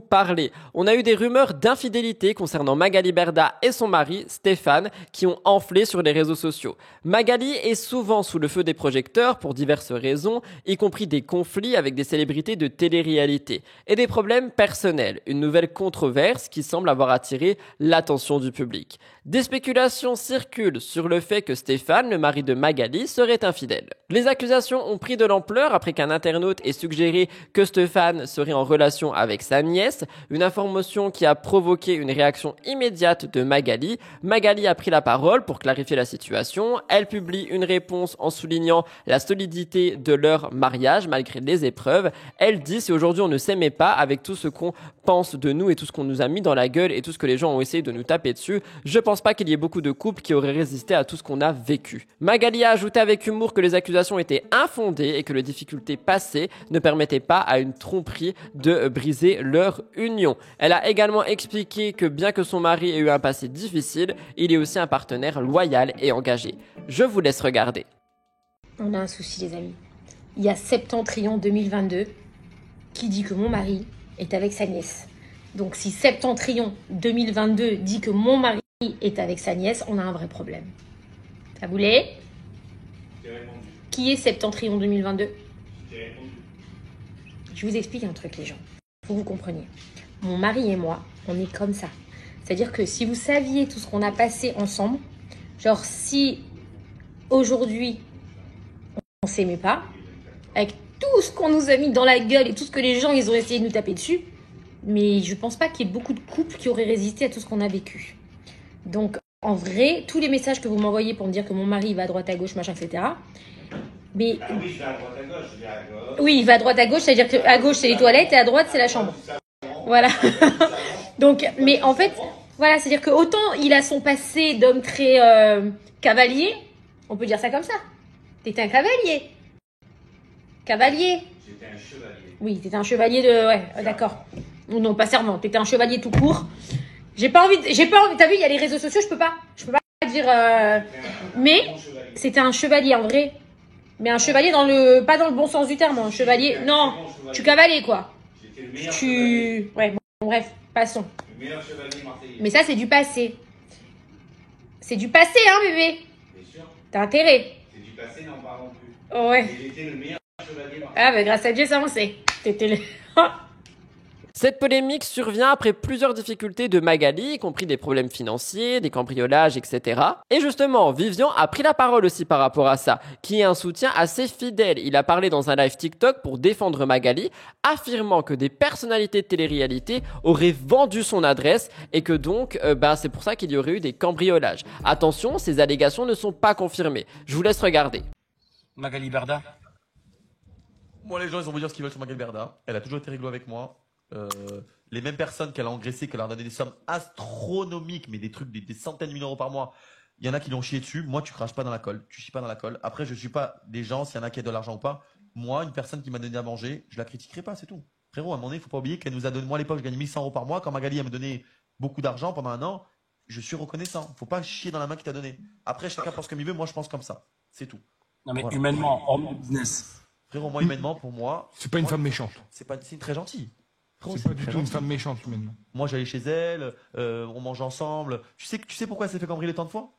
parler. On a eu des rumeurs d'infidélité concernant Magali Berda et son mari, Stéphane, qui ont enflé sur les réseaux sociaux. Magali est souvent sous le feu des projecteurs pour diverses raisons, y compris des conflits avec des célébrités de télé-réalité et des problèmes personnels, une nouvelle controverse qui semble avoir attiré l'attention du public. Des spéculations circulent sur le fait que Stéphane, le mari de Magali, serait infidèle. Les accusations ont pris de l'ampleur après qu'un internaute ait suggéré que Stéphane serait en relation avec sa nièce, une information qui a provoqué une réaction immédiate de Magali. Magali a pris la parole pour clarifier la situation. Elle publie une réponse en soulignant la solidité de leur mariage malgré les épreuves. Elle dit: si aujourd'hui on ne s'aimait pas, avec tout ce qu'on pense de nous et tout ce qu'on nous a mis dans la gueule et tout ce que les gens ont essayé de nous taper dessus, je pense pas qu'il y ait beaucoup de couples qui auraient résisté à tout ce qu'on a vécu. Magali a ajouté avec humour que les accusations étaient infondées et que les difficultés passées ne permettaient pas à une tromperie de briser leur union. Elle a également expliqué que bien que son mari ait eu un passé difficile, il est aussi un partenaire loyal et engagé. Je vous laisse regarder. On a un souci, les amis. Il y a Septentrion 2022 qui dit que mon mari est avec sa nièce. Donc si Septentrion 2022 dit que mon mari est avec sa nièce, on a un vrai problème. Ça vous l'est ? Qui est Septentrion 2022 ? Je vous explique un truc, les gens. Faut que vous compreniez. Mon mari et moi, on est comme ça. C'est-à-dire que si vous saviez tout ce qu'on a passé ensemble, genre si aujourd'hui on s'aimait pas, avec tout ce qu'on nous a mis dans la gueule et tout ce que les gens ils ont essayé de nous taper dessus, mais je pense pas qu'il y ait beaucoup de couples qui auraient résisté à tout ce qu'on a vécu. Donc en vrai, tous les messages que vous m'envoyez pour me dire que mon mari va à droite à gauche, machin, etc. Mais oui, je vais à droite à gauche, je vais à gauche. Oui, il va à droite à gauche, c'est-à-dire qu'à gauche c'est les toilettes et à droite c'est la chambre. Voilà. Donc, mais en fait, voilà, c'est-à-dire que autant il a son passé d'homme très cavalier, on peut dire ça comme ça. T'étais un cavalier. Cavalier. J'étais un chevalier. Oui, t'étais un chevalier de... Ouais, d'accord. Non, pas serment, t'étais un chevalier tout court. J'ai pas envie, t'as vu, il y a les réseaux sociaux, je peux pas dire. Mais c'était un chevalier en vrai. Mais un chevalier pas dans le bon sens du terme. Un chevalier. Non, tu cavalais quoi. Ouais, bon, bref, passons. Mais ça, c'est du passé. C'est du passé, hein, bébé. T'as intérêt. C'est du passé, n'en parlons plus. Oh, ouais. Il était le meilleur chevalier marseillais. Ah, bah, grâce à Dieu, ça, on sait. T'étais le. Cette polémique survient après plusieurs difficultés de Magali, y compris des problèmes financiers, des cambriolages, etc. Et justement, Vivian a pris la parole aussi par rapport à ça, qui est un soutien assez fidèle. Il a parlé dans un live TikTok pour défendre Magali, affirmant que des personnalités de télé-réalité auraient vendu son adresse et que donc, c'est pour ça qu'il y aurait eu des cambriolages. Attention, ces allégations ne sont pas confirmées. Je vous laisse regarder. Magali Berda. Moi, les gens, ils ont beau dire ce qu'ils veulent sur Magali Berda. Elle a toujours été rigolo avec moi. Les mêmes personnes qu'elle a engraissées, qu'elle leur a donné des sommes astronomiques, mais des trucs, des centaines de millions d'euros par mois, il y en a qui l'ont chié dessus. Moi, tu craches pas dans la colle, tu chies pas dans la colle. Après, je suis pas des gens, s'il y en a qui a de l'argent ou pas. Moi, une personne qui m'a donné à manger, je la critiquerai pas, c'est tout. Frérot, à un moment donné, il faut pas oublier qu'elle nous a donné, moi à l'époque, je gagnais 1100 euros par mois. Quand Magali, elle me donnait beaucoup d'argent pendant un an, je suis reconnaissant. Faut pas chier dans la main qui t'a donné. Après, chacun pense comme il veut, moi, je pense comme ça. C'est tout. Non, mais voilà. Humainement, hors business. Frérot, moi, humainement, pour moi. C'est pas une femme méchante. C'est une très gentille. C'est pas du tout une femme méchante, humainement. Moi, j'allais chez elle, on mange ensemble. Tu sais pourquoi elle s'est fait cambrioler tant de fois?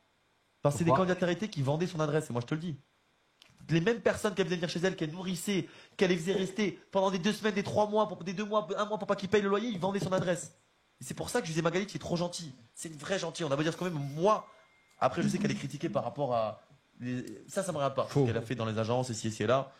Parce que c'est des candidats de charité qui vendaient son adresse, et moi je te le dis. Les mêmes personnes qui faisaient venir chez elle, qu'elle nourrissait, qu'elle les faisait rester pendant des 2 semaines, des 3 mois, des 2 mois, 1 mois pour pas qu'ils payent le loyer, ils vendaient son adresse. Et c'est pour ça que je disais Magali, tu es trop gentille. C'est une vraie gentille. On a beau dire ce qu'on veut, mais moi, après je sais qu'elle est critiquée par rapport à. Ça me regarde pas. Ce qu'elle a fait dans les agences, ici et là.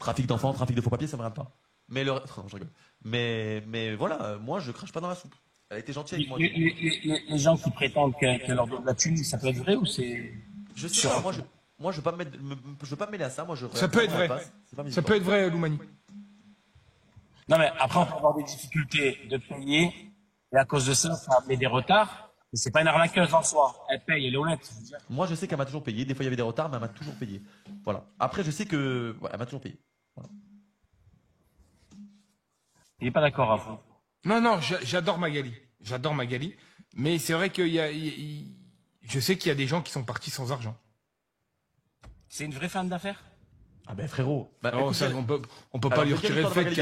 Trafic d'enfants, trafic de faux papiers, ça me regarde pas. Mais non, je rigole. Mais voilà, moi je crache pas dans la soupe. Elle a été gentille avec moi. Les gens qui prétendent qu'elle leur donne la thune, ça peut être vrai ou c'est. Je sais pas, moi je veux pas me mêler à ça. Moi, ça peut être vrai. Ça peut être vrai, Loumani. Non mais après on peut avoir des difficultés de payer et à cause de ça met des retards. Mais c'est pas une arnaqueuse en soi. Elle paye, elle est honnête. Moi je sais qu'elle m'a toujours payé. Des fois il y avait des retards, mais elle m'a toujours payé. Voilà. Après je sais que elle m'a toujours payé. Voilà. Il est pas d'accord à fond. Non, j'adore Magali. J'adore Magali. Mais c'est vrai que je sais qu'il y a des gens qui sont partis sans argent. C'est une vraie femme d'affaires? Ah ben frérot. On peut pas lui retirer le fait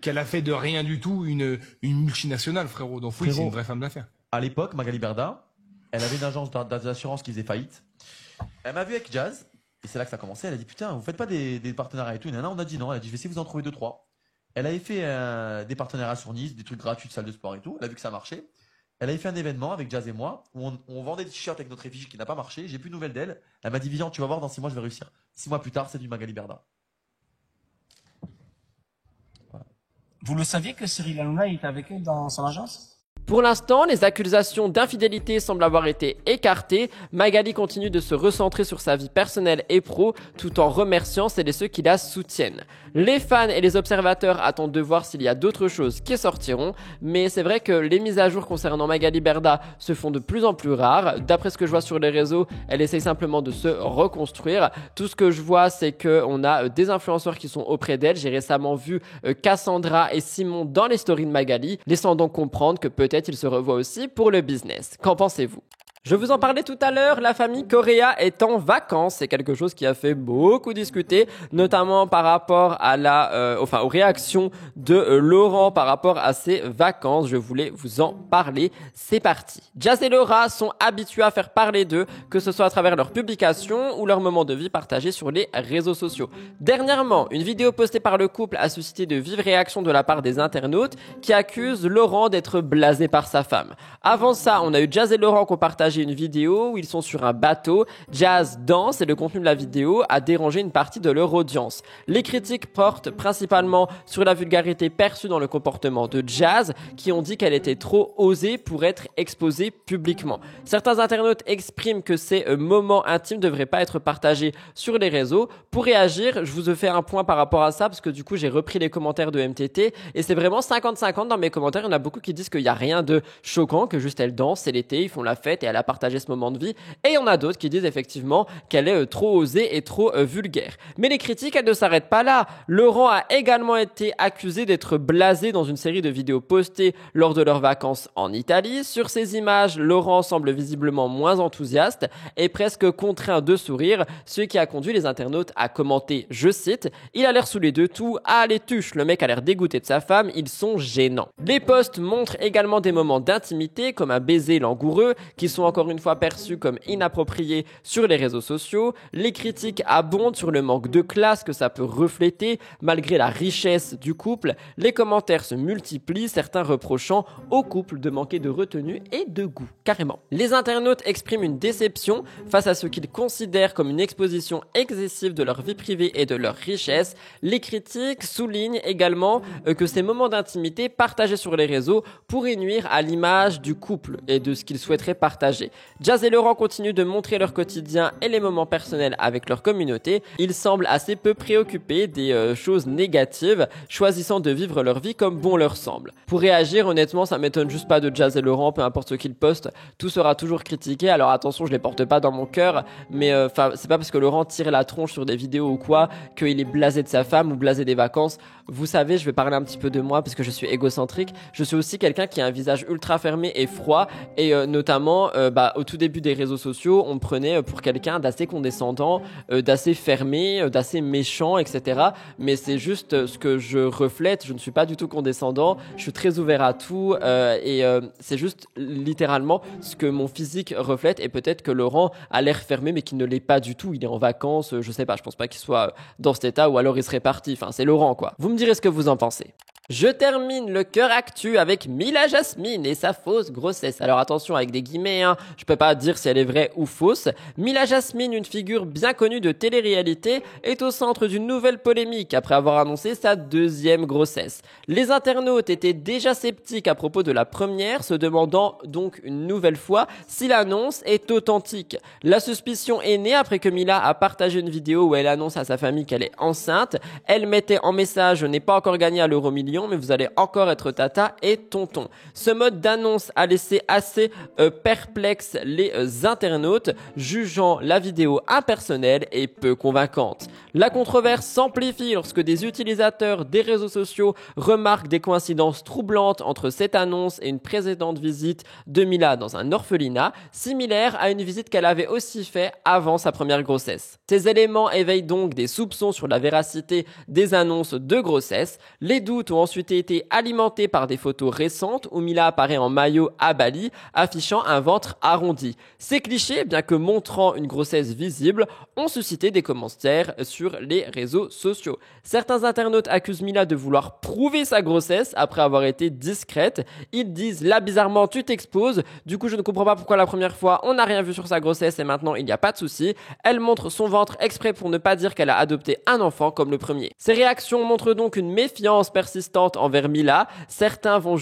qu'elle a fait de rien du tout une multinationale, frérot. Donc oui, c'est une vraie femme d'affaires. À l'époque, Magali Berda, elle avait une agence d'assurance qui faisait faillite. Elle m'a vu avec Jazz. Et c'est là que ça a commencé. Elle a dit putain, vous faites pas des partenariats et tout. Et on a dit non. Elle a dit je vais essayer de vous en trouver 2-3. Elle avait fait des partenariats sur Nice, des trucs gratuits de salle de sport et tout. Elle a vu que ça marchait. Elle avait fait un événement avec Jazz et moi où on vendait des t-shirts avec notre effigie qui n'a pas marché. J'ai plus de nouvelles d'elle. Elle m'a dit Vivian, tu vas voir, dans 6 mois je vais réussir. 6 mois plus tard, c'est du Magali Berda. Voilà. Vous le saviez que Cyril Hanouna était avec elle dans son agence? Pour l'instant, les accusations d'infidélité semblent avoir été écartées. Magali continue de se recentrer sur sa vie personnelle et pro, tout en remerciant celles et ceux qui la soutiennent. Les fans et les observateurs attendent de voir s'il y a d'autres choses qui sortiront, mais c'est vrai que les mises à jour concernant Magali Berda se font de plus en plus rares. D'après ce que je vois sur les réseaux, elle essaye simplement de se reconstruire. Tout ce que je vois, c'est qu'on a des influenceurs qui sont auprès d'elle. J'ai récemment vu Cassandra et Simon dans les stories de Magali, laissant donc comprendre que peut-être ils se revoient aussi pour le business. Qu'en pensez-vous ? Je vous en parlais tout à l'heure, la famille Correa est en vacances. C'est quelque chose qui a fait beaucoup discuter, notamment par rapport à aux réactions de Laurent par rapport à ses vacances. Je voulais vous en parler. C'est parti. Jazz et Laura sont habitués à faire parler d'eux, que ce soit à travers leurs publications ou leurs moments de vie partagés sur les réseaux sociaux. Dernièrement, une vidéo postée par le couple a suscité de vives réactions de la part des internautes qui accusent Laurent d'être blasé par sa femme. Avant ça, on a eu Jazz et Laurent qui ont partagé une vidéo où ils sont sur un bateau. Jazz danse et le contenu de la vidéo a dérangé une partie de leur audience. Les critiques portent principalement sur la vulgarité perçue dans le comportement de Jazz, qui ont dit qu'elle était trop osée pour être exposée publiquement. Certains internautes expriment que ces moments intimes ne devraient pas être partagés sur les réseaux. Pour réagir, je vous ai fait un point par rapport à ça parce que du coup j'ai repris les commentaires de MTT et c'est vraiment 50-50 dans mes commentaires. Il y en a beaucoup qui disent qu'il n'y a rien de choquant, que juste elle danse, c'est l'été, ils font la fête et elle a a partagé ce moment de vie. Et il y en a d'autres qui disent effectivement qu'elle est trop osée et trop vulgaire. Mais les critiques, elles ne s'arrêtent pas là. Laurent a également été accusé d'être blasé dans une série de vidéos postées lors de leurs vacances en Italie. Sur ces images, Laurent semble visiblement moins enthousiaste et presque contraint de sourire, ce qui a conduit les internautes à commenter, je cite, « Il a l'air sous les deux toux, ah les tuches, le mec a l'air dégoûté de sa femme, ils sont gênants ». Les posts montrent également des moments d'intimité comme un baiser langoureux qui sont encore une fois perçus comme inappropriés sur les réseaux sociaux. Les critiques abondent sur le manque de classe que ça peut refléter malgré la richesse du couple. Les commentaires se multiplient, certains reprochant au couple de manquer de retenue et de goût, carrément. Les internautes expriment une déception face à ce qu'ils considèrent comme une exposition excessive de leur vie privée et de leur richesse. Les critiques soulignent également que ces moments d'intimité partagés sur les réseaux pourraient nuire à l'image du couple et de ce qu'ils souhaiteraient partager. Jazz et Laurent continuent de montrer leur quotidien et les moments personnels avec leur communauté. Ils semblent assez peu préoccupés des choses négatives, choisissant de vivre leur vie comme bon leur semble. Pour réagir, honnêtement, ça m'étonne juste pas de Jazz et Laurent, peu importe ce qu'ils postent, tout sera toujours critiqué. Alors attention, je les porte pas dans mon cœur, mais c'est pas parce que Laurent tire la tronche sur des vidéos ou quoi qu'il est blasé de sa femme ou blasé des vacances. Vous savez, je vais parler un petit peu de moi parce que je suis égocentrique. Je suis aussi quelqu'un qui a un visage ultra fermé et froid et notamment au tout début des réseaux sociaux, on me prenait pour quelqu'un d'assez condescendant, d'assez fermé, d'assez méchant, etc. Mais c'est juste ce que je reflète. Je ne suis pas du tout condescendant. Je suis très ouvert à tout et c'est juste littéralement ce que mon physique reflète. Et peut-être que Laurent a l'air fermé mais qu'il ne l'est pas du tout. Il est en vacances, je sais pas, je pense pas qu'il soit dans cet état ou alors il serait parti. Enfin, c'est Laurent quoi. Vous me direz ce que vous en pensez. Je termine le cœur actu avec Mila Jasmine et sa fausse grossesse. Alors attention avec des guillemets, hein, je peux pas dire si elle est vraie ou fausse. Mila Jasmine, une figure bien connue de télé-réalité, est au centre d'une nouvelle polémique après avoir annoncé sa deuxième grossesse. Les internautes étaient déjà sceptiques à propos de la première, se demandant donc une nouvelle fois si l'annonce est authentique. La suspicion est née après que Mila a partagé une vidéo où elle annonce à sa famille qu'elle est enceinte. Elle mettait en message « Je n'ai pas encore gagné à l'euro-million, mais vous allez encore être tata et tonton ». Ce mode d'annonce a laissé assez perplexes les internautes, jugeant la vidéo impersonnelle et peu convaincante. La controverse s'amplifie lorsque des utilisateurs des réseaux sociaux remarquent des coïncidences troublantes entre cette annonce et une précédente visite de Mila dans un orphelinat, similaire à une visite qu'elle avait aussi fait avant sa première grossesse. Ces éléments éveillent donc des soupçons sur la véracité des annonces de grossesse. Les doutes ont ensuite été alimentés par des photos récentes où Mila apparaît en maillot à Bali, affichant un ventre arrondi. Ces clichés, bien que montrant une grossesse visible, ont suscité des commentaires sur les réseaux sociaux. Certains internautes accusent Mila de vouloir prouver sa grossesse après avoir été discrète. Ils disent « Là, bizarrement, tu t'exposes. Du coup, je ne comprends pas pourquoi la première fois, on n'a rien vu sur sa grossesse et maintenant, il n'y a pas de souci. Elle montre son ventre exprès pour ne pas dire qu'elle a adopté un enfant comme le premier. » Ces réactions montrent donc une méfiance persistante envers Mila. Certains vont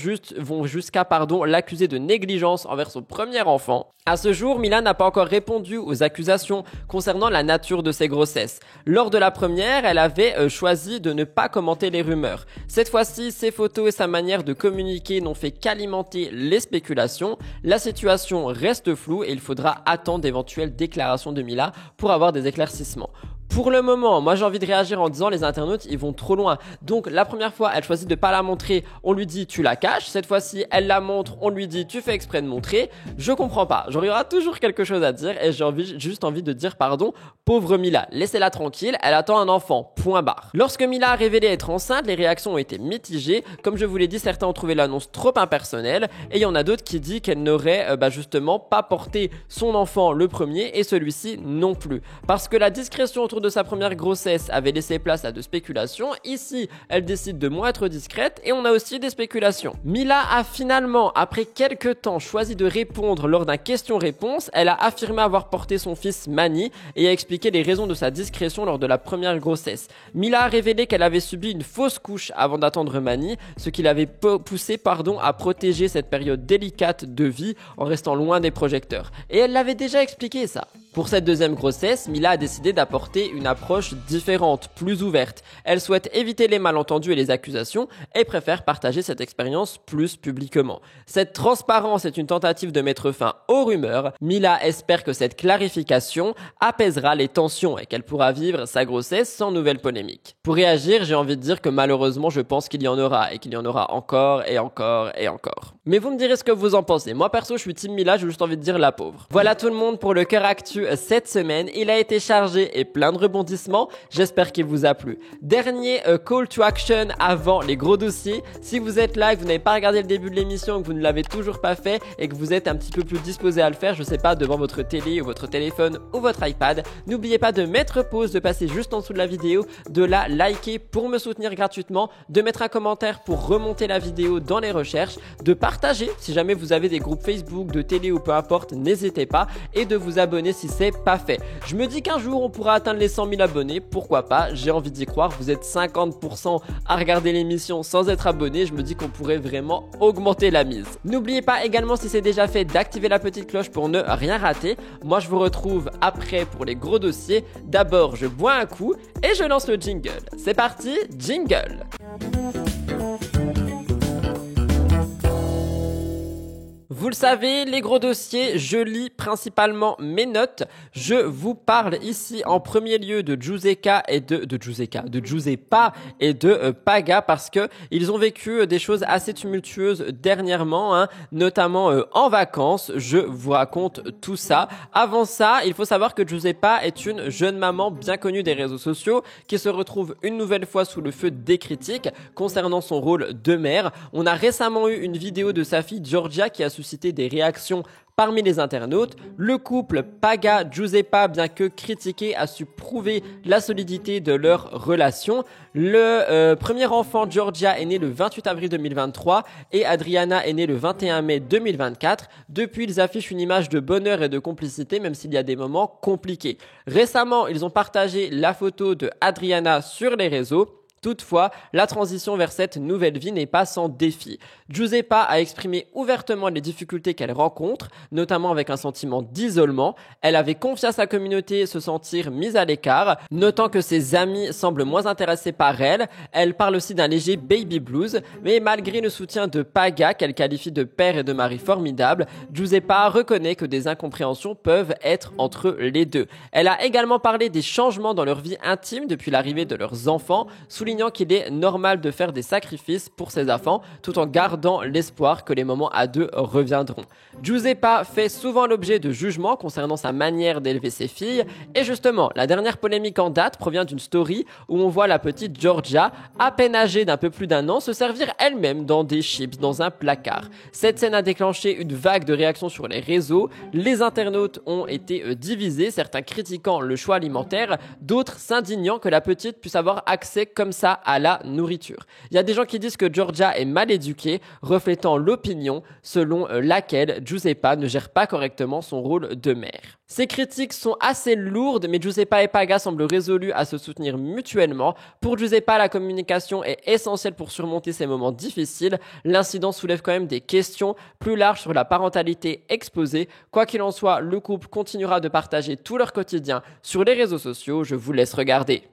jusqu'à l'accuser de négligence envers son premier enfant. À ce jour, Mila n'a pas encore répondu aux accusations concernant la nature de ses grossesses. Lors de la première, elle avait choisi de ne pas commenter les rumeurs. Cette fois-ci, ses photos et sa manière de communiquer n'ont fait qu'alimenter les spéculations. La situation reste floue et il faudra attendre d'éventuelles déclarations de Mila pour avoir des éclaircissements. Pour le moment, moi j'ai envie de réagir en disant les internautes ils vont trop loin. Donc la première fois elle choisit de pas la montrer, on lui dit tu la caches. Cette fois-ci elle la montre, on lui dit tu fais exprès de montrer. Je comprends pas, j'aurai toujours quelque chose à dire et j'ai juste envie de dire pardon, pauvre Mila, laissez-la tranquille, elle attend un enfant, point barre. Lorsque Mila a révélé être enceinte, les réactions ont été mitigées. Comme je vous l'ai dit, certains ont trouvé l'annonce trop impersonnelle et il y en a d'autres qui disent qu'elle n'aurait justement pas porté son enfant le premier et celui-ci non plus. Parce que la discrétion autour de sa première grossesse avait laissé place à de spéculations. Ici, elle décide de moins être discrète et on a aussi des spéculations. Mila a finalement, après quelques temps, choisi de répondre lors d'un question-réponse. Elle a affirmé avoir porté son fils Mani et a expliqué les raisons de sa discrétion lors de la première grossesse. Mila a révélé qu'elle avait subi une fausse couche avant d'attendre Mani, ce qui l'avait poussé à protéger cette période délicate de vie en restant loin des projecteurs. Et elle l'avait déjà expliqué ça. Pour cette deuxième grossesse, Mila a décidé d'apporter une approche différente, plus ouverte. Elle souhaite éviter les malentendus et les accusations et préfère partager cette expérience plus publiquement. Cette transparence est une tentative de mettre fin aux rumeurs. Mila espère que cette clarification apaisera les tensions et qu'elle pourra vivre sa grossesse sans nouvelle polémique. Pour réagir, j'ai envie de dire que malheureusement, je pense qu'il y en aura et qu'il y en aura encore et encore et encore. Mais vous me direz ce que vous en pensez. Moi perso, je suis team Mila, j'ai juste envie de dire la pauvre. Voilà tout le monde pour le cœur actu cette semaine. Il a été chargé et plein de rebondissements. J'espère qu'il vous a plu. Dernier call to action avant les gros dossiers. Si vous êtes là et que vous n'avez pas regardé le début de l'émission et que vous ne l'avez toujours pas fait et que vous êtes un petit peu plus disposé à le faire, je sais pas, devant votre télé ou votre téléphone ou votre iPad, n'oubliez pas de mettre pause, de passer juste en dessous de la vidéo, de la liker pour me soutenir gratuitement, de mettre un commentaire pour remonter la vidéo dans les recherches, de partager si jamais vous avez des groupes Facebook, de télé ou peu importe, n'hésitez pas, et de vous abonner si c'est pas fait. Je me dis qu'un jour on pourra atteindre les 100 000 abonnés, pourquoi pas, j'ai envie d'y croire. Vous êtes 50% à regarder l'émission sans être abonné, je me dis qu'on pourrait vraiment augmenter la mise. N'oubliez pas également, si c'est déjà fait, d'activer la petite cloche pour ne rien rater. Moi je vous retrouve après pour les gros dossiers. D'abord je bois un coup et je lance le jingle. C'est parti, jingle. Vous le savez, les gros dossiers, je lis principalement mes notes. Je vous parle ici en premier lieu de Giuseppa et de Paga parce que ils ont vécu des choses assez tumultueuses dernièrement, notamment en vacances. Je vous raconte tout ça. Avant ça, il faut savoir que Giuseppa est une jeune maman bien connue des réseaux sociaux qui se retrouve une nouvelle fois sous le feu des critiques concernant son rôle de mère. On a récemment eu une vidéo de sa fille Giorgia qui a suscité des réactions parmi les internautes. Le couple Paga-Giuseppa, bien que critiqué, a su prouver la solidité de leur relation. Le premier enfant, Giorgia, est né le 28 avril 2023 et Adriana est née le 21 mai 2024. Depuis, ils affichent une image de bonheur et de complicité, même s'il y a des moments compliqués. Récemment, ils ont partagé la photo de Adriana sur les réseaux. Toutefois, la transition vers cette nouvelle vie n'est pas sans défi. Giuseppa a exprimé ouvertement les difficultés qu'elle rencontre, notamment avec un sentiment d'isolement. Elle avait confié à sa communauté se sentir mise à l'écart, notant que ses amis semblent moins intéressés par elle. Elle parle aussi d'un léger baby blues, mais malgré le soutien de Paga, qu'elle qualifie de père et de mari formidable, Giuseppa reconnaît que des incompréhensions peuvent être entre les deux. Elle a également parlé des changements dans leur vie intime depuis l'arrivée de leurs enfants, soulignant qu'il est normal de faire des sacrifices pour ses enfants tout en gardant l'espoir que les moments à deux reviendront. Giuseppa fait souvent l'objet de jugements concernant sa manière d'élever ses filles et justement, la dernière polémique en date provient d'une story où on voit la petite Giorgia, à peine âgée d'un peu plus d'un an, se servir elle-même dans des chips dans un placard. Cette scène a déclenché une vague de réactions sur les réseaux. Les internautes ont été divisés, certains critiquant le choix alimentaire, d'autres s'indignant que la petite puisse avoir accès comme ça à la nourriture. Il y a des gens qui disent que Giorgia est mal éduquée, reflétant l'opinion selon laquelle Giuseppa ne gère pas correctement son rôle de mère. Ces critiques sont assez lourdes, mais Giuseppa et Paga semblent résolus à se soutenir mutuellement. Pour Giuseppa, la communication est essentielle pour surmonter ces moments difficiles. L'incident soulève quand même des questions plus larges sur la parentalité exposée. Quoi qu'il en soit, le couple continuera de partager tout leur quotidien sur les réseaux sociaux. Je vous laisse regarder.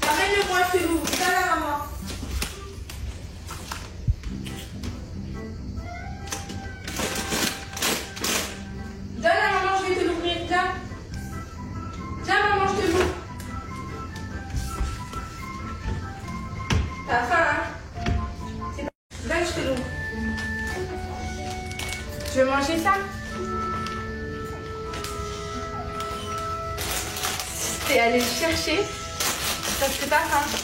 Amène-le-moi chez vous, viens là, maman. Donne à maman, je vais te l'ouvrir, viens. Viens, maman, je te l'ouvre. T'as faim, hein? Viens, je te l'ouvre. Tu veux manger ça? T'es allé le chercher? Ça te fait pas faim?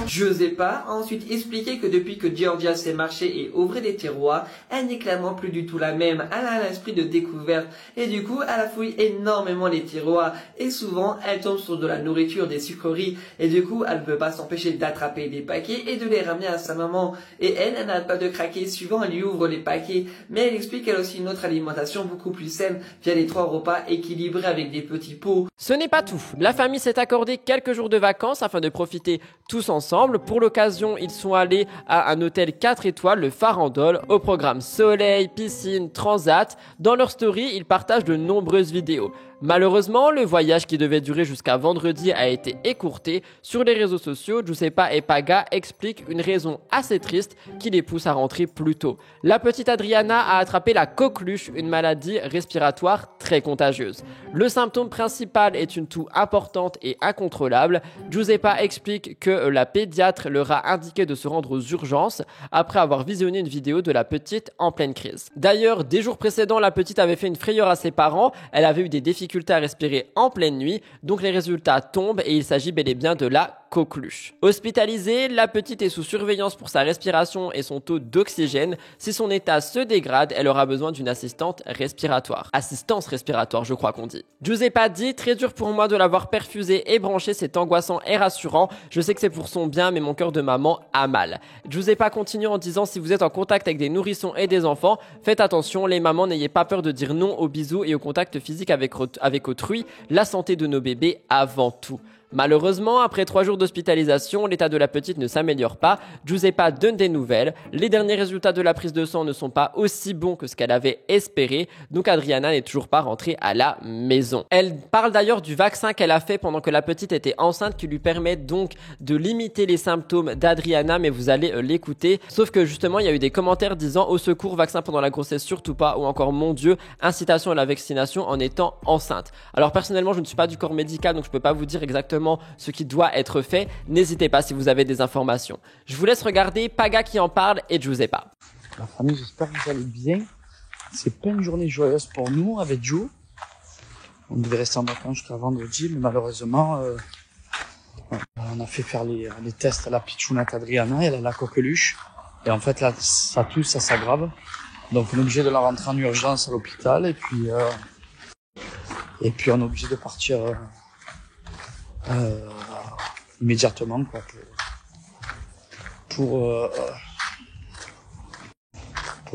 Giuseppa a ensuite expliqué que depuis que Giorgia s'est marchée et ouvrait des tiroirs, elle n'est clairement plus du tout la même. Elle a l'esprit de découverte et du coup elle fouille énormément les tiroirs et souvent elle tombe sur de la nourriture, des sucreries et du coup elle ne peut pas s'empêcher d'attraper des paquets et de les ramener à sa maman. Et elle n'arrête pas de craquer, suivant elle lui ouvre les paquets, mais elle explique qu'elle a aussi une autre alimentation beaucoup plus saine via les 3 repas équilibrés avec des petits pots. Ce n'est pas tout. La famille s'est accordé quelques jours de vacances afin de profiter tous ensemble. Pour l'occasion, ils sont allés à un hôtel 4 étoiles, le Farandole, au programme soleil, piscine, transat. Dans leur story, ils partagent de nombreuses vidéos. Malheureusement, le voyage qui devait durer jusqu'à vendredi a été écourté. Sur les réseaux sociaux, Giuseppa et Paga expliquent une raison assez triste qui les pousse à rentrer plus tôt. La petite Adriana a attrapé la coqueluche, une maladie respiratoire très contagieuse. Le symptôme principal est une toux importante et incontrôlable. Giuseppa explique que la pédiatre leur a indiqué de se rendre aux urgences après avoir visionné une vidéo de la petite en pleine crise. D'ailleurs, des jours précédents, la petite avait fait une frayeur à ses parents. Elle avait eu des difficultés à respirer en pleine nuit, donc les résultats tombent et il s'agit bel et bien de la coqueluche. Hospitalisée, la petite est sous surveillance pour sa respiration et son taux d'oxygène. Si son état se dégrade, elle aura besoin d'une assistance respiratoire, je crois qu'on dit. Giuseppa dit « Très dur pour moi de l'avoir perfusée et branchée, c'est angoissant et rassurant. Je sais que c'est pour son bien, mais mon cœur de maman a mal. » Giuseppa continue en disant « Si vous êtes en contact avec des nourrissons et des enfants, faites attention, les mamans, n'ayez pas peur de dire non aux bisous et au contact physique avec autrui. La santé de nos bébés avant tout. » Malheureusement, après 3 jours d'hospitalisation, l'état de la petite ne s'améliore pas. Giuseppa donne des nouvelles. Les derniers résultats de la prise de sang ne sont pas aussi bons que ce qu'elle avait espéré. Donc Adriana n'est toujours pas rentrée à la maison. Elle parle d'ailleurs du vaccin qu'elle a fait pendant que la petite était enceinte qui lui permet donc de limiter les symptômes d'Adriana, mais vous allez l'écouter. Sauf que justement, il y a eu des commentaires disant « Au secours, vaccin pendant la grossesse surtout pas » ou encore « Mon Dieu, incitation à la vaccination en étant enceinte ». Alors personnellement, je ne suis pas du corps médical, donc je peux pas vous dire exactement ce qui doit être fait. N'hésitez pas si vous avez des informations. Je vous laisse regarder Paga qui en parle et Giuseppa. La famille, j'espère que vous allez bien. C'est pas une journée joyeuse pour nous avec Joe. On devait rester en vacances jusqu'à vendredi, mais malheureusement, on a fait faire les tests à la pitchounette Adriana, elle a la coqueluche. Et en fait, là, ça tousse, ça s'aggrave. Donc on est obligé de la rentrer en urgence à l'hôpital et puis on est obligé de partir immédiatement quoi, pour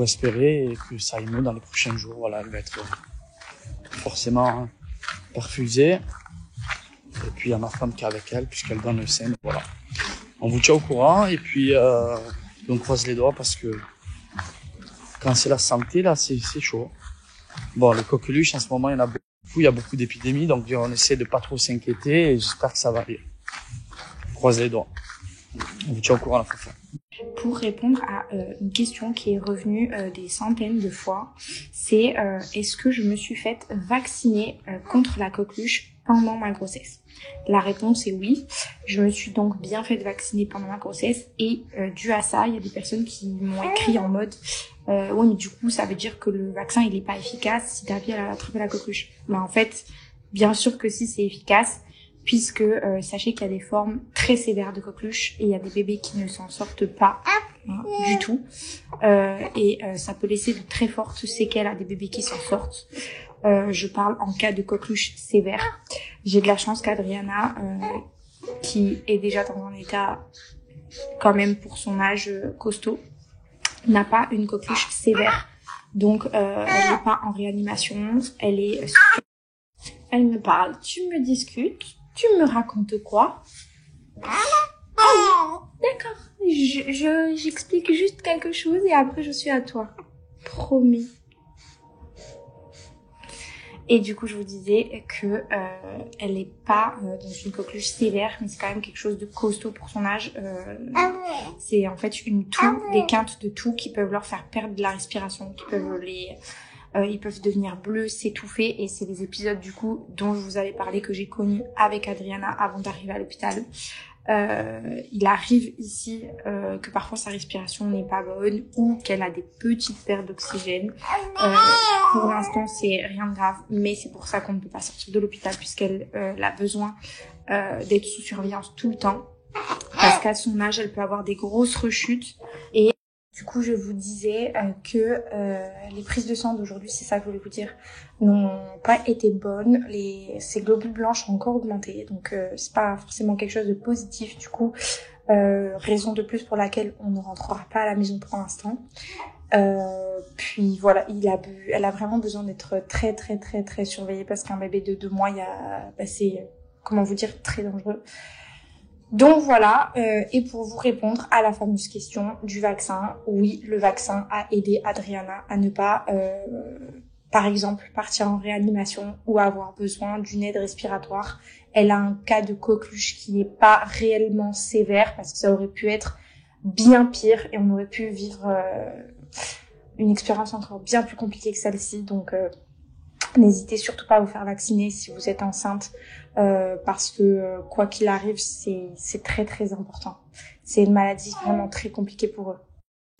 espérer que ça aille mieux dans les prochains jours. Voilà, elle va être forcément perfusée. Et puis il y a ma femme qui est avec elle puisqu'elle donne le sein. Voilà. On vous tient au courant et puis on croise les doigts parce que quand c'est la santé là, c'est chaud. Bon, les coqueluches en ce moment il y en a beaucoup. Il y a beaucoup d'épidémies, donc on essaie de pas trop s'inquiéter et j'espère que ça va aller. Croise les doigts. On vous tient au courant la fois. Pour répondre à une question qui est revenue des centaines de fois, c'est est-ce que je me suis faite vacciner contre la coqueluche pendant ma grossesse? La réponse est oui. Je me suis donc bien faite vacciner pendant ma grossesse et dû à ça, il y a des personnes qui m'ont écrit en mode oui, mais du coup, ça veut dire que le vaccin, il est pas efficace si ta fille, elle a attrapé la coqueluche. Mais en fait, bien sûr que si, c'est efficace, puisque sachez qu'il y a des formes très sévères de coqueluche et il y a des bébés qui ne s'en sortent pas du tout. Et ça peut laisser de très fortes séquelles à des bébés qui s'en sortent. Je parle en cas de coqueluche sévère. J'ai de la chance qu'Adriana, qui est déjà dans un état quand même pour son âge costaud, n'a pas une coqueluche sévère. Donc, elle n'est pas en réanimation. Elle me parle. Tu me discutes. Tu me racontes quoi? D'accord. J'explique juste quelque chose et après je suis à toi. Promis. Et du coup, je vous disais que elle n'est pas dans une coqueluche sévère, mais c'est quand même quelque chose de costaud pour son âge. C'est en fait une toux, des quintes de toux qui peuvent leur faire perdre de la respiration, qui peuvent ils peuvent devenir bleus, s'étouffer, et c'est les épisodes du coup dont je vous avais parlé que j'ai connus avec Adriana avant d'arriver à l'hôpital. Il arrive ici que parfois sa respiration n'est pas bonne ou qu'elle a des petites pertes d'oxygène. Pour l'instant, c'est rien de grave, mais c'est pour ça qu'on ne peut pas sortir de l'hôpital puisqu'elle a besoin d'être sous surveillance tout le temps. Parce qu'à son âge, elle peut avoir des grosses rechutes. Et du coup, je vous disais que les prises de sang d'aujourd'hui, c'est ça que je voulais vous dire, n'ont pas été bonnes. Ces globules blancs ont encore augmenté, donc c'est pas forcément quelque chose de positif. Du coup, raison de plus pour laquelle on ne rentrera pas à la maison pour l'instant. Puis voilà, elle a vraiment besoin d'être très très très très surveillée parce qu'un bébé de 2 mois, c'est, comment vous dire, très dangereux. Donc voilà, et pour vous répondre à la fameuse question du vaccin, oui, le vaccin a aidé Adriana à ne pas par exemple partir en réanimation ou avoir besoin d'une aide respiratoire. Elle a un cas de coqueluche qui n'est pas réellement sévère parce que ça aurait pu être bien pire et on aurait pu vivre une expérience encore bien plus compliquée que celle-ci. Donc n'hésitez surtout pas à vous faire vacciner si vous êtes enceinte parce que quoi qu'il arrive, c'est très très important. C'est une maladie vraiment très compliquée pour eux.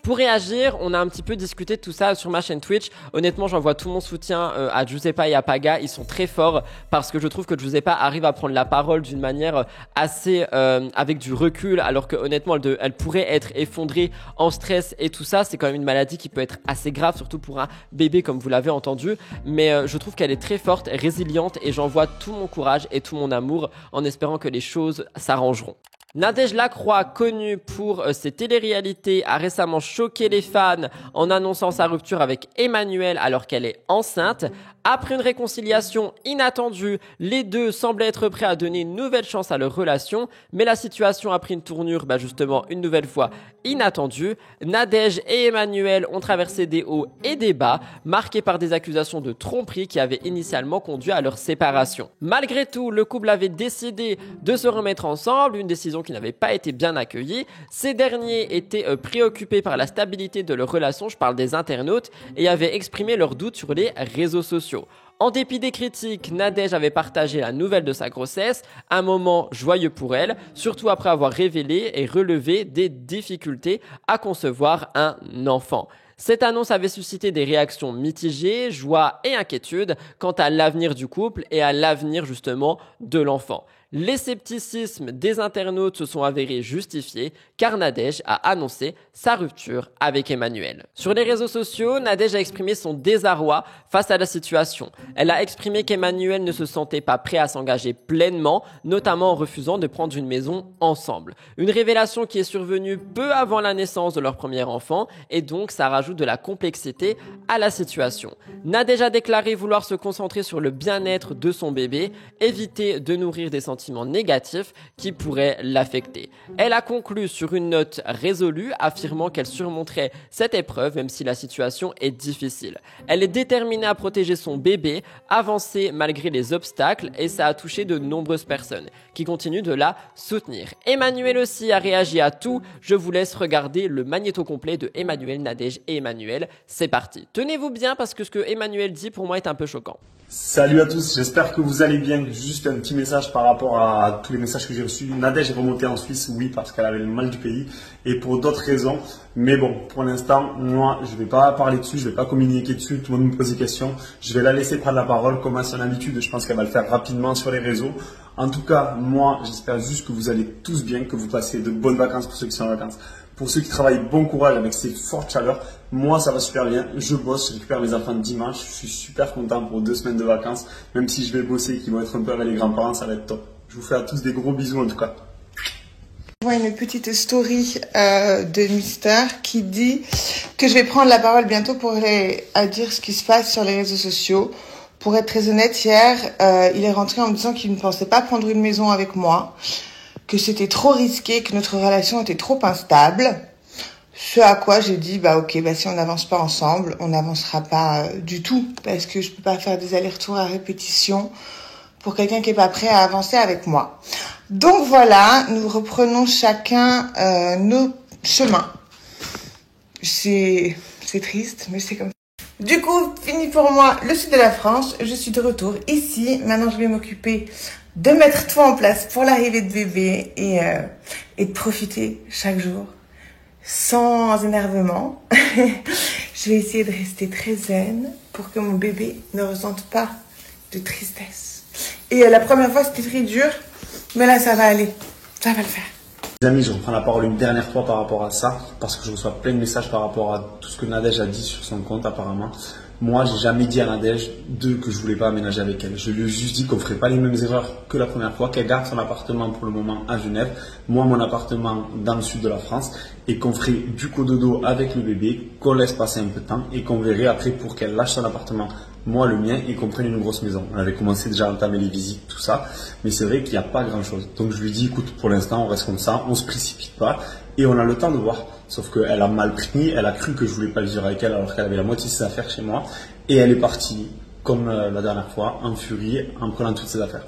Pour réagir, on a un petit peu discuté de tout ça sur ma chaîne Twitch. Honnêtement, j'envoie tout mon soutien à Giuseppa et à Paga. Ils sont très forts parce que je trouve que Giuseppa arrive à prendre la parole d'une manière assez avec du recul, alors que honnêtement, elle pourrait être effondrée en stress et tout ça. C'est quand même une maladie qui peut être assez grave, surtout pour un bébé comme vous l'avez entendu. Mais je trouve qu'elle est très forte, résiliente et j'envoie tout mon courage et tout mon amour en espérant que les choses s'arrangeront. Nadège Lacroix, connue pour ses téléréalités, a récemment choqué les fans en annonçant sa rupture avec Emmanuel alors qu'elle est enceinte. Après une réconciliation inattendue, les deux semblaient être prêts à donner une nouvelle chance à leur relation, mais la situation a pris une tournure justement une nouvelle fois inattendue. Nadège et Emmanuel ont traversé des hauts et des bas, marqués par des accusations de tromperie qui avaient initialement conduit à leur séparation. Malgré tout, le couple avait décidé de se remettre ensemble, une décision qui n'avait pas été bien accueillie. Ces derniers étaient préoccupés par la stabilité de leur relation, je parle des internautes, et avaient exprimé leurs doutes sur les réseaux sociaux. En dépit des critiques, Nadège avait partagé la nouvelle de sa grossesse, un moment joyeux pour elle, surtout après avoir révélé et relevé des difficultés à concevoir un enfant. Cette annonce avait suscité des réactions mitigées, joie et inquiétude quant à l'avenir du couple et à l'avenir justement de l'enfant. Les scepticismes des internautes se sont avérés justifiés car Nadège a annoncé sa rupture avec Emmanuel. Sur les réseaux sociaux, Nadège a exprimé son désarroi face à la situation. Elle a exprimé qu'Emmanuel ne se sentait pas prêt à s'engager pleinement, notamment en refusant de prendre une maison ensemble. Une révélation qui est survenue peu avant la naissance de leur premier enfant et donc ça rajoute de la complexité à la situation. Nadège a déclaré vouloir se concentrer sur le bien-être de son bébé, éviter de nourrir des sentiments négatifs qui pourraient l'affecter. Elle a conclu sur une note résolue, affirmant qu'elle surmonterait cette épreuve même si la situation est difficile. Elle est déterminée à protéger son bébé, avancer malgré les obstacles et ça a touché de nombreuses personnes qui continuent de la soutenir. Emmanuel aussi a réagi à tout. Je vous laisse regarder le magnéto complet de Emmanuel, Nadège et Emmanuel. C'est parti. Tenez-vous bien parce que ce que Emmanuel dit pour moi est un peu choquant. Salut à tous, j'espère que vous allez bien. Juste un petit message par rapport à tous les messages que j'ai reçus. Nadège est remontée en Suisse, oui, parce qu'elle avait le mal du pays et pour d'autres raisons. Mais bon, pour l'instant, moi, je vais pas parler dessus, je vais pas communiquer dessus. Tout le monde me pose des questions. Je vais la laisser prendre la parole comme à son habitude. Je pense qu'elle va le faire rapidement sur les réseaux. En tout cas, moi, j'espère juste que vous allez tous bien, que vous passez de bonnes vacances pour ceux qui sont en vacances. Pour ceux qui travaillent, bon courage avec ces fortes chaleurs. Moi, ça va super bien. Je bosse, je récupère mes enfants dimanche. Je suis super content pour 2 semaines de vacances. Même si je vais bosser et qu'ils vont être un peu avec les grands-parents, ça va être top. Je vous fais à tous des gros bisous en tout cas. Je vois une petite story de Mister qui dit que je vais prendre la parole bientôt pour dire ce qui se passe sur les réseaux sociaux. Pour être très honnête, hier, il est rentré en me disant qu'il ne pensait pas prendre une maison avec moi, que c'était trop risqué, que notre relation était trop instable. Ce à quoi j'ai dit, ok, si on n'avance pas ensemble, on n'avancera pas du tout. Parce que je peux pas faire des allers-retours à répétition pour quelqu'un qui est pas prêt à avancer avec moi. Donc voilà, nous reprenons chacun nos chemins. C'est triste, mais c'est comme ça. Du coup, fini pour moi le sud de la France. Je suis de retour ici. Maintenant, je vais m'occuper de mettre tout en place pour l'arrivée de bébé et de profiter chaque jour sans énervement. Je vais essayer de rester très zen pour que mon bébé ne ressente pas de tristesse. Et la première fois, c'était très dur, mais là, ça va aller. Ça va le faire. Les amis, je reprends la parole une dernière fois par rapport à ça, parce que je reçois plein de messages par rapport à tout ce que Nadège a dit sur son compte apparemment. Moi, j'ai jamais dit à Nadège que je voulais pas aménager avec elle. Je lui ai juste dit qu'on ferait pas les mêmes erreurs que la première fois, qu'elle garde son appartement pour le moment à Genève, moi mon appartement dans le sud de la France, et qu'on ferait du cododo avec le bébé, qu'on laisse passer un peu de temps et qu'on verrait après pour qu'elle lâche son appartement, moi le mien, et qu'on prenne une grosse maison. On avait commencé déjà à entamer les visites, tout ça, mais c'est vrai qu'il n'y a pas grand chose. Donc je lui dis, écoute, pour l'instant on reste comme ça, on se précipite pas et on a le temps de voir. Sauf qu'elle a mal pris, elle a cru que je voulais pas le vivre avec elle alors qu'elle avait la moitié de ses affaires chez moi. et elle est partie, comme la dernière fois, en furie, en prenant toutes ses affaires.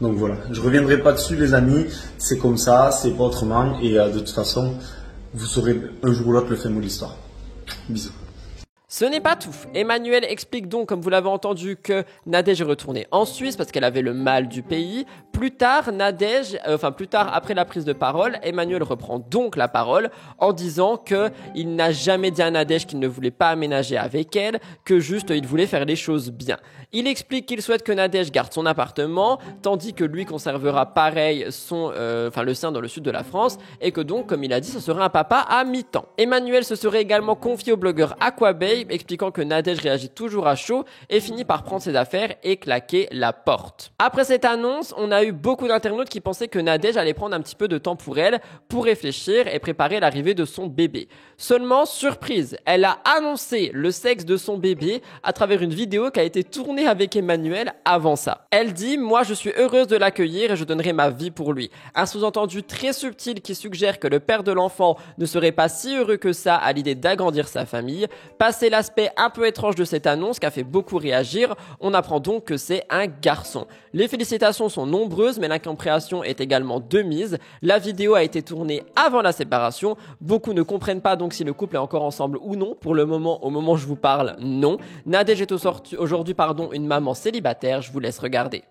Donc voilà, je reviendrai pas dessus les amis, c'est comme ça, c'est pas autrement, et de toute façon, vous saurez un jour ou l'autre le fin mot de l'histoire. Bisous. Ce n'est pas tout. Emmanuel explique donc, comme vous l'avez entendu, que Nadège est retournée en Suisse parce qu'elle avait le mal du pays. Plus tard, après la prise de parole, Emmanuel reprend donc la parole en disant qu'il n'a jamais dit à Nadège qu'il ne voulait pas aménager avec elle, que juste il voulait faire les choses bien. Il explique qu'il souhaite que Nadège garde son appartement, tandis que lui conservera pareil le sien dans le sud de la France, et que donc, comme il a dit, ce serait un papa à mi-temps. Emmanuel se serait également confié au blogueur Aquababe, expliquant que Nadège réagit toujours à chaud et finit par prendre ses affaires et claquer la porte. Après cette annonce, on a eu beaucoup d'internautes qui pensaient que Nadège allait prendre un petit peu de temps pour elle, pour réfléchir et préparer l'arrivée de son bébé. Seulement, surprise, elle a annoncé le sexe de son bébé à travers une vidéo qui a été tournée avec Emmanuel avant ça. Elle dit « Moi, je suis heureuse de l'accueillir et je donnerai ma vie pour lui ». Un sous-entendu très subtil qui suggère que le père de l'enfant ne serait pas si heureux que ça à l'idée d'agrandir sa famille. Passé l'aspect un peu étrange de cette annonce qui a fait beaucoup réagir, on apprend donc que c'est un garçon. Les félicitations sont nombreuses, mais l'incompréhension est également de mise. La vidéo a été tournée avant la séparation. Beaucoup ne comprennent pas donc si le couple est encore ensemble ou non. Pour le moment, au moment où je vous parle, non. Nadège est aujourd'hui une maman célibataire. Je vous laisse regarder.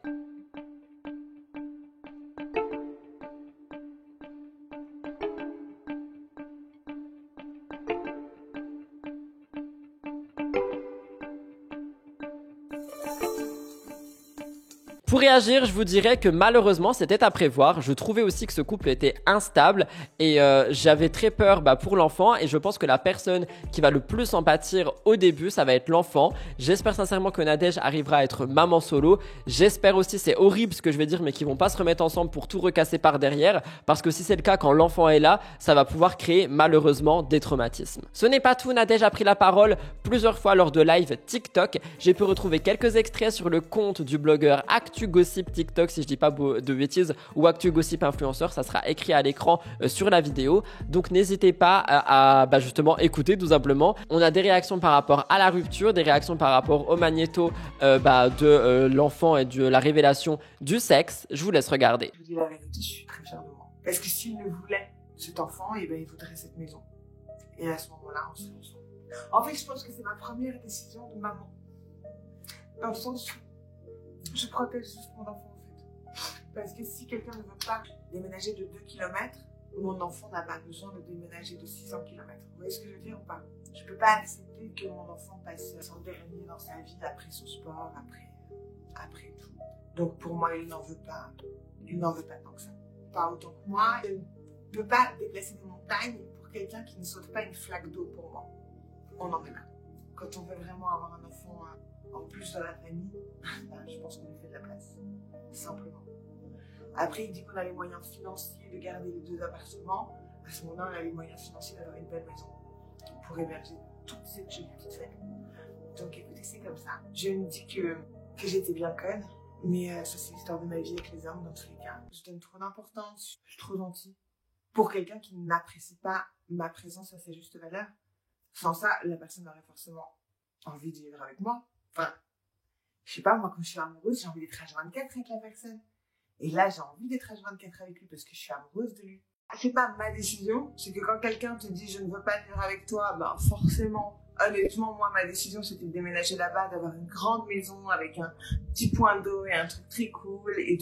Pour réagir, je vous dirais que malheureusement, c'était à prévoir. Je trouvais aussi que ce couple était instable et j'avais très peur pour l'enfant, et je pense que la personne qui va le plus en pâtir au début, ça va être l'enfant. J'espère sincèrement que Nadège arrivera à être maman solo. J'espère aussi, c'est horrible ce que je vais dire, mais qu'ils vont pas se remettre ensemble pour tout recasser par derrière, parce que si c'est le cas quand l'enfant est là, ça va pouvoir créer malheureusement des traumatismes. Ce n'est pas tout, Nadège a pris la parole plusieurs fois lors de live TikTok. J'ai pu retrouver quelques extraits sur le compte du blogueur Actu Gossip TikTok, si je dis pas de bêtises, ou Actu Gossip Influenceur, ça sera écrit à l'écran sur la vidéo. Donc n'hésitez pas à justement écouter tout simplement. On a des réactions par rapport à la rupture, des réactions par rapport au magnéto de l'enfant et de la révélation du sexe. Je vous laisse regarder. Je vous dis la vérité, je suis très fière de moi. Parce que s'il ne voulait cet enfant, il voudrait cette maison. Et à ce moment-là, on serait ensemble. En fait, je pense que c'est ma première décision de maman. Dans le sens où je protège juste mon enfant en fait. Parce que si quelqu'un ne veut pas déménager de 2 km, mon enfant n'a pas besoin de déménager de 600 km. Vous voyez ce que je veux dire ou pas? Je peux pas accepter que mon enfant passe son dernier dans sa vie après son sport, après tout. Donc pour moi, il n'en veut pas. Il n'en veut pas tant que ça. Pas autant que moi. Je ne peux pas déplacer des montagnes pour quelqu'un qui ne saute pas une flaque d'eau pour moi. On en est là. Quand on veut vraiment avoir un enfant en plus de la famille, je pense qu'on lui fait de la place, simplement. Après, il dit qu'on a les moyens financiers de garder les 2 appartements. À ce moment-là, on a les moyens financiers d'avoir une belle maison pour héberger toute cette jolie petite famille. Donc écoutez, c'est comme ça. Je me dis que j'étais bien conne, mais ça c'est l'histoire de ma vie avec les hommes dans tous les cas. Je donne trop d'importance, je suis trop gentille. Pour quelqu'un qui n'apprécie pas ma présence à sa juste valeur, sans ça, la personne aurait forcément envie de vivre avec moi. Enfin, je sais pas, moi quand je suis amoureuse, j'ai envie d'être H24 avec la personne. Et là, j'ai envie d'être H24 avec lui parce que je suis amoureuse de lui. C'est pas ma décision, c'est que quand quelqu'un te dit je ne veux pas vivre avec toi, forcément, honnêtement, moi ma décision c'était de déménager là-bas, d'avoir une grande maison avec un petit point d'eau et un truc très cool et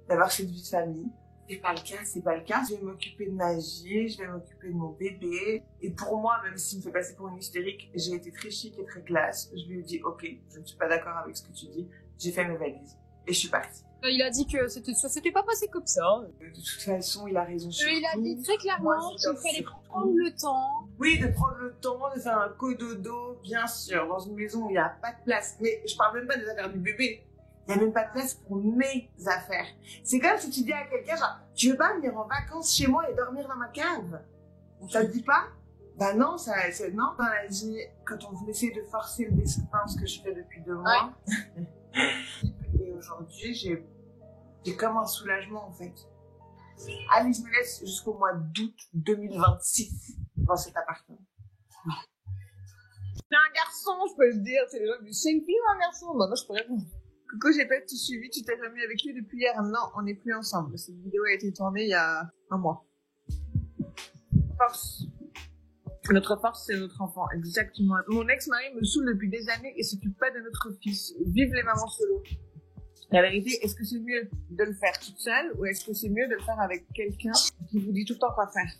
d'avoir cette vie de famille. C'est pas le cas, c'est pas le cas. Je vais m'occuper de ma vie, je vais m'occuper de mon bébé. Et pour moi, même s'il me fait passer pour une hystérique, j'ai été très chic et très classe. Je lui ai dit, ok, je ne suis pas d'accord avec ce que tu dis. J'ai fait mes valises. Et je suis partie. Il a dit que ça s'était pas passé comme ça. De toute façon, il a raison sur Il a dit très clairement qu'il fallait prendre le temps. Oui, de prendre le temps, de faire un cododo, bien sûr, dans une maison où il n'y a pas de place. Mais je parle même pas des affaires du bébé. Il n'y a même pas de place pour mes affaires. C'est comme si tu dis à quelqu'un, genre, tu veux pas venir en vacances chez moi et dormir dans ma cave? Ça te dit pas? Bah non, non. Dans la vie, quand on essaie de forcer le destin, ce que je fais depuis 2 mois. Et aujourd'hui, j'ai comme un soulagement, en fait. Allez, je me laisse jusqu'au mois d'août 2026 dans cet appartement. C'est un garçon, je peux le dire. C'est les gens qui disent, c'est une fille ou un garçon? Bah, non, je peux répondre. Coucou, j'ai pas tout suivi, tu t'es remis avec lui depuis hier. Non, on n'est plus ensemble. Cette vidéo a été tournée il y a un mois. Force. Notre force, c'est notre enfant. Exactement. Mon ex-mari me saoule depuis des années et s'occupe pas de notre fils. Vive les mamans solo. La vérité, est-ce que c'est mieux de le faire toute seule ou est-ce que c'est mieux de le faire avec quelqu'un qui vous dit tout le temps quoi faire?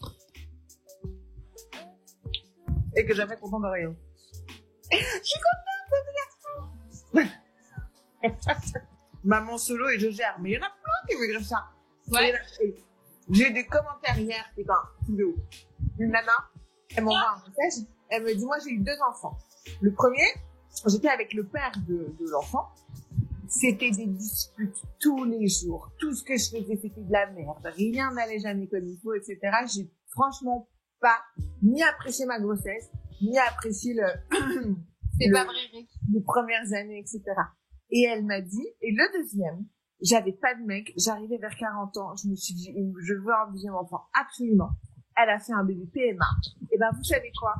Et que jamais content de rien. Je suis contente, maman solo et je gère. Mais il y en a plein qui voudraient ça. Ouais. J'ai des commentaires hier, putain, de ouf. Une nana, elle m'envoie un message, elle me dit, moi j'ai eu 2 enfants. Le premier, j'étais avec le père de l'enfant. C'était des disputes tous les jours. Tout ce que je faisais, c'était de la merde. Rien n'allait jamais comme il faut, etc. J'ai franchement pas ni apprécié ma grossesse, ni apprécié les premières années, etc. Et elle m'a dit, et le deuxième, j'avais pas de mec, j'arrivais vers 40 ans, je me suis dit, je veux un deuxième enfant, absolument. Elle a fait un bébé PMA. Et ben, vous savez quoi?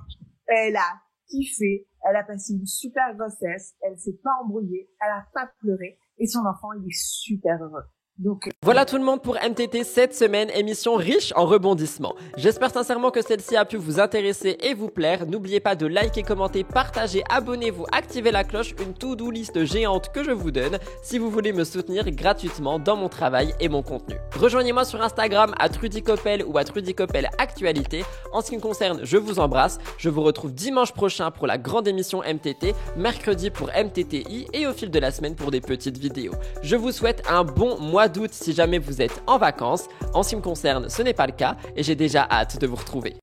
Elle a kiffé, elle a passé une super grossesse, elle s'est pas embrouillée, elle a pas pleuré, et son enfant, il est super heureux. Donc, voilà tout le monde pour MTT cette semaine, émission riche en rebondissements. J'espère sincèrement que celle-ci a pu vous intéresser et vous plaire. N'oubliez pas de liker, commenter, partager, abonnez-vous, activez la cloche, une to-do list géante que je vous donne si vous voulez me soutenir gratuitement dans mon travail et mon contenu. Rejoignez-moi sur Instagram @RudyCoppel ou @RudyCoppelActualité. En ce qui me concerne, je vous embrasse. Je vous retrouve dimanche prochain pour la grande émission MTT, mercredi pour MTTI et au fil de la semaine pour des petites vidéos. Je vous souhaite un bon mois d'août si jamais vous êtes en vacances. En ce qui me concerne, ce n'est pas le cas et j'ai déjà hâte de vous retrouver.